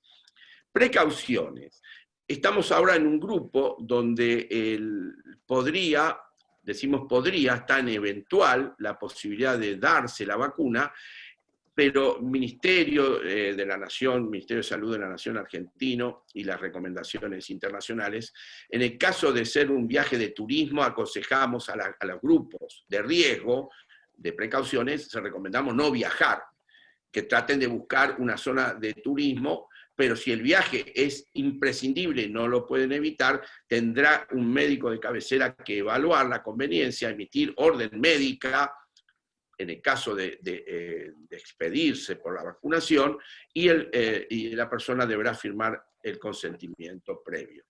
Precauciones. Estamos ahora en un grupo donde decimos podría, está en eventual la posibilidad de darse la vacuna, pero Ministerio de la Nación, Ministerio de Salud de la Nación argentino y las recomendaciones internacionales, en el caso de ser un viaje de turismo, aconsejamos a los grupos de riesgo, de precauciones, se recomendamos no viajar, que traten de buscar una zona de turismo, pero si el viaje es imprescindible y no lo pueden evitar, tendrá un médico de cabecera que evaluar la conveniencia, emitir orden médica, en el caso de expedirse por la vacunación, y la persona deberá firmar el consentimiento previo.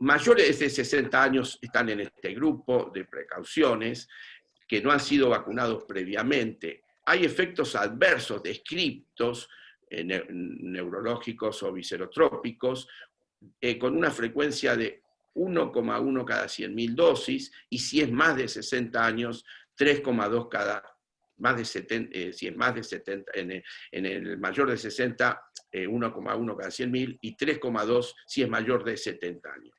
Mayores de 60 años están en este grupo de precauciones, que no han sido vacunados previamente. Hay efectos adversos descritos, neurológicos o viscerotrópicos, con una frecuencia de 1,1 cada 100.000 dosis, y si es más de 60 años, 3,2 cada más de 70, si es más de 70, en el mayor de 60, 1,1 cada 100.000, y 3,2 si es mayor de 70 años.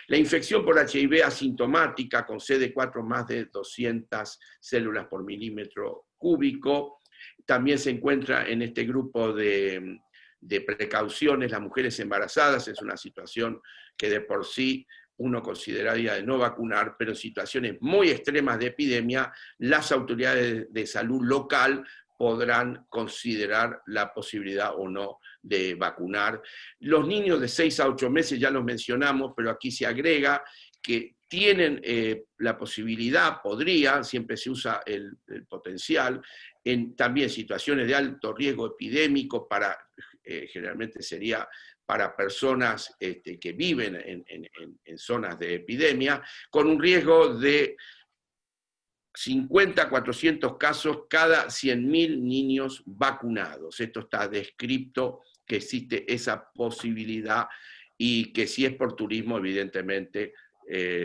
La infección por HIV asintomática con CD4 más de 200 células por milímetro cúbico, también se encuentra en este grupo de precauciones las mujeres embarazadas. Es una situación que de por sí uno consideraría de no vacunar, pero en situaciones muy extremas de epidemia, las autoridades de salud local podrán considerar la posibilidad o no de vacunar. Los niños de 6 a 8 meses ya los mencionamos, pero aquí se agrega que tienen la posibilidad, siempre se usa el potencial, en también situaciones de alto riesgo epidémico, generalmente sería para personas que viven en zonas de epidemia, con un riesgo de 50 a 400 casos cada 100.000 niños vacunados. Esto está descrito, que existe esa posibilidad, y que si es por turismo, evidentemente,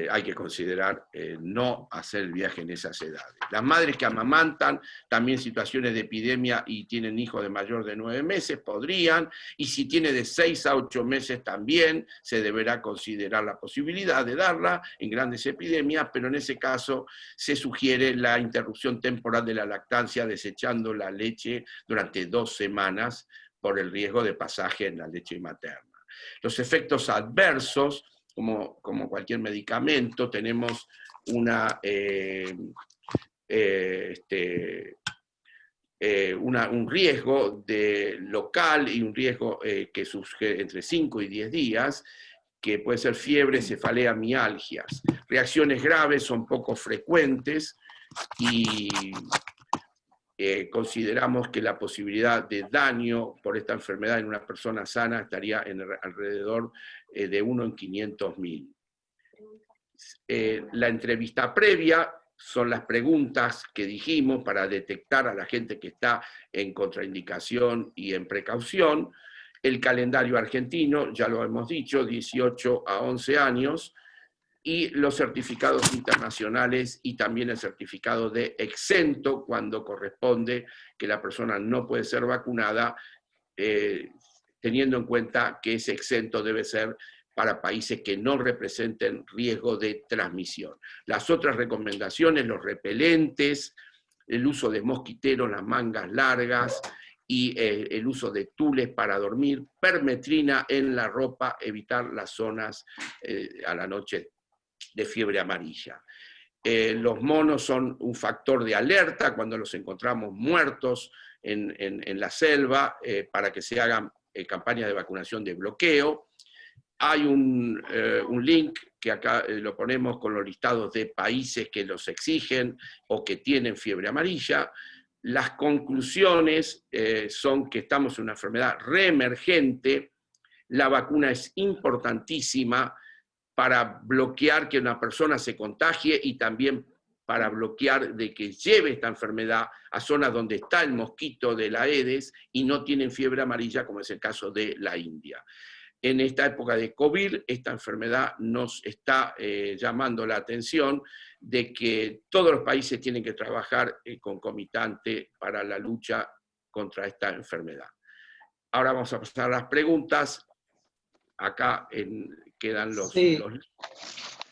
hay que considerar no hacer el viaje en esas edades. Las madres que amamantan, también situaciones de epidemia y tienen hijos de mayor de 9 meses, podrían, y si tiene de 6 a 8 meses también se deberá considerar la posibilidad de darla en grandes epidemias, pero en ese caso se sugiere la interrupción temporal de la lactancia, desechando la leche durante 2 semanas por el riesgo de pasaje en la leche materna. Los efectos adversos, como cualquier medicamento, tenemos un riesgo local y un riesgo que surge entre 5 y 10 días, que puede ser fiebre, cefalea, mialgias. Reacciones graves son poco frecuentes, y consideramos que la posibilidad de daño por esta enfermedad en una persona sana estaría alrededor de 1 en 500.000. La entrevista previa son las preguntas que dijimos para detectar a la gente que está en contraindicación y en precaución. El calendario argentino, ya lo hemos dicho, 18 a 11 años, y los certificados internacionales, y también el certificado de exento cuando corresponde que la persona no puede ser vacunada, teniendo en cuenta que ese exento debe ser para países que no representen riesgo de transmisión. Las otras recomendaciones, los repelentes, el uso de mosquiteros, las mangas largas, y el uso de tules para dormir, permetrina en la ropa, evitar las zonas a la noche de fiebre amarilla. Los monos son un factor de alerta cuando los encontramos muertos en la selva, para que se hagan campañas de vacunación de bloqueo. Hay un link que acá lo ponemos con los listados de países que los exigen o que tienen fiebre amarilla. Las conclusiones son que estamos en una enfermedad reemergente. La vacuna es importantísima para bloquear que una persona se contagie, y también para bloquear de que lleve esta enfermedad a zonas donde está el mosquito de la Aedes y no tienen fiebre amarilla, como es el caso de la India. En esta época de COVID, esta enfermedad nos está llamando la atención de que todos los países tienen que trabajar concomitante para la lucha contra esta enfermedad. Ahora vamos a pasar a las preguntas. acá quedan los... Sí.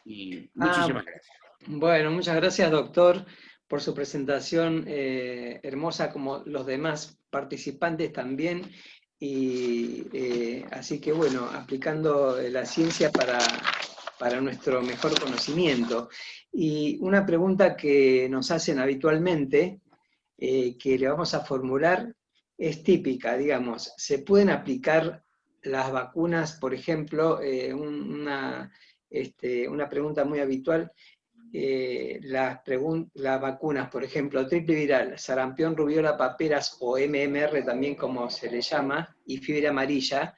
Y muchísimas gracias. Bueno, muchas gracias, doctor, por su presentación hermosa, como los demás participantes también. Y así que bueno, aplicando la ciencia para nuestro mejor conocimiento. Y una pregunta que nos hacen habitualmente, que le vamos a formular, es típica, digamos, ¿se pueden aplicar las vacunas, por ejemplo, una pregunta muy habitual, las vacunas, por ejemplo, triple viral, sarampión, rubiola, paperas o MMR también como se le llama, y fiebre amarilla,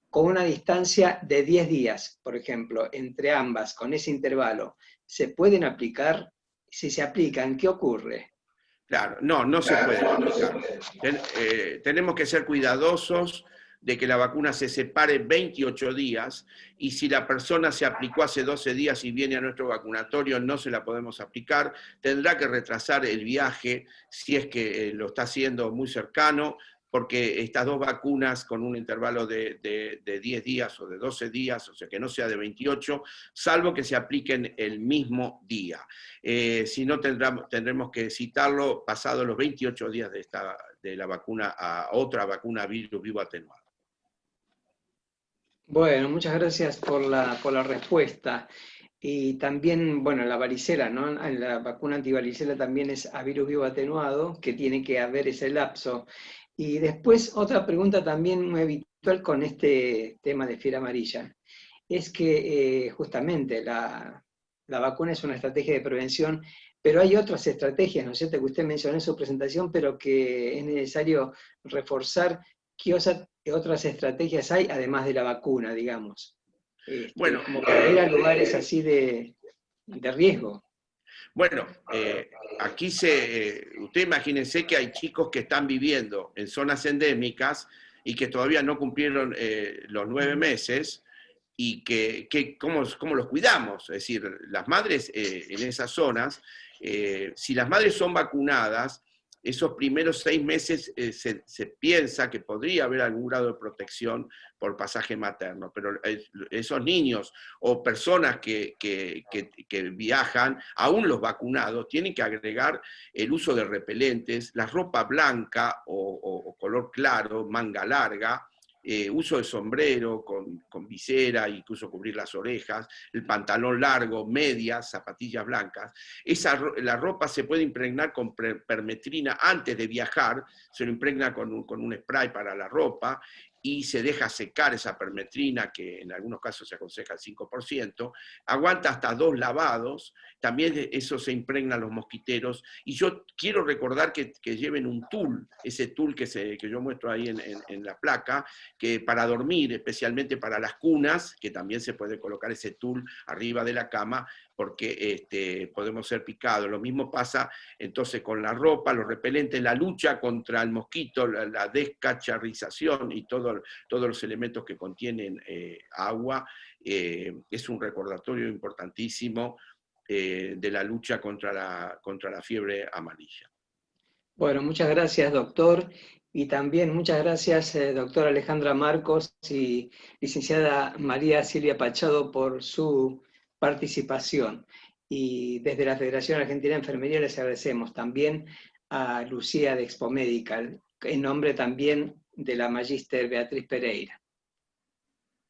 con una distancia de 10 días, por ejemplo, entre ambas, con ese intervalo, ¿se pueden aplicar? Si se aplican, ¿qué ocurre? Claro, no se puede aplicar. Tenemos que ser cuidadosos de que la vacuna se separe 28 días, y si la persona se aplicó hace 12 días y viene a nuestro vacunatorio, no se la podemos aplicar, tendrá que retrasar el viaje si es que lo está haciendo muy cercano, porque estas dos vacunas con un intervalo de 10 días o de 12 días, o sea que no sea de 28, salvo que se apliquen el mismo día. Si no, tendremos que citarlo pasado los 28 días de la vacuna a otra vacuna virus vivo atenuado. Bueno, muchas gracias por la respuesta. Y también, bueno, la varicela, ¿no? La vacuna antivaricela también es a virus vivo atenuado, que tiene que haber ese lapso. Y después, otra pregunta también muy habitual con este tema de fiebre amarilla, es que justamente la vacuna es una estrategia de prevención, pero hay otras estrategias, ¿no es cierto?, que usted mencionó en su presentación, pero que es necesario reforzar. ¿Qué otras estrategias hay, además de la vacuna, digamos? Bueno, como para ir a lugares así de riesgo. Bueno, aquí usted imagínense que hay chicos que están viviendo en zonas endémicas y que todavía no cumplieron los 9 meses, y ¿cómo los cuidamos? Es decir, las madres en esas zonas, si las madres son vacunadas, esos primeros 6 meses se piensa que podría haber algún grado de protección por pasaje materno, pero esos niños o personas que viajan, aún los vacunados, tienen que agregar el uso de repelentes, la ropa blanca o color claro, manga larga, uso de sombrero con visera, incluso cubrir las orejas, el pantalón largo, medias, zapatillas blancas. La ropa se puede impregnar con permetrina antes de viajar, se lo impregna con un spray para la ropa, y se deja secar esa permetrina, que en algunos casos se aconseja el 5%, aguanta hasta 2 lavados, también eso se impregna a los mosquiteros, y yo quiero recordar que lleven un tul, ese tul que yo muestro ahí en la placa, que para dormir, especialmente para las cunas, que también se puede colocar ese tul arriba de la cama, porque podemos ser picados. Lo mismo pasa entonces con la ropa, los repelentes, la lucha contra el mosquito, la descacharrización y todos los elementos que contienen agua, es un recordatorio importantísimo de la lucha contra la fiebre amarilla. Bueno, muchas gracias, doctor. Y también muchas gracias, doctora Alejandra Marcos y licenciada María Silvia Pachado, por su participación. Y desde la Federación Argentina de Enfermería les agradecemos también a Lucía de Expo Medical, en nombre también de la Magíster Beatriz Pereira.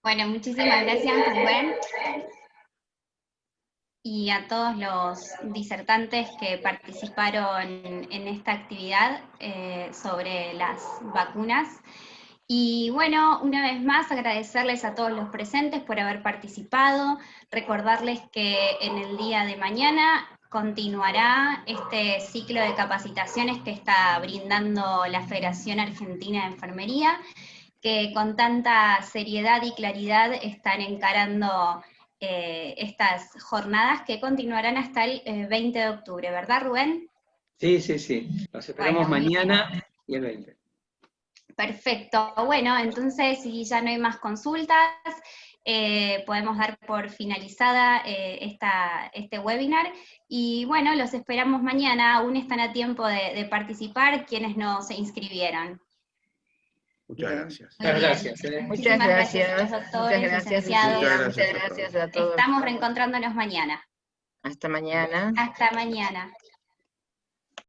Bueno, muchísimas gracias, Rubén. Y a todos los disertantes que participaron en esta actividad sobre las vacunas. Y bueno, una vez más agradecerles a todos los presentes por haber participado, recordarles que en el día de mañana continuará este ciclo de capacitaciones que está brindando la Federación Argentina de Enfermería, que con tanta seriedad y claridad están encarando estas jornadas que continuarán hasta el 20 de octubre, ¿verdad, Rubén? Sí, sí, sí. Los esperamos mañana y el 20. Perfecto. Bueno, entonces, si ya no hay más consultas, podemos dar por finalizada este webinar. Y bueno, los esperamos mañana. Aún están a tiempo de participar quienes no se inscribieron. Muchas Bien. gracias. Muy bien. Gracias. Muchas Muchísimas gracias. a los doctores, Muchas gracias, licenciados. Lucía. Muchas Muchas gracias a gracias a todos. Estamos reencontrándonos mañana. Hasta mañana. Hasta mañana.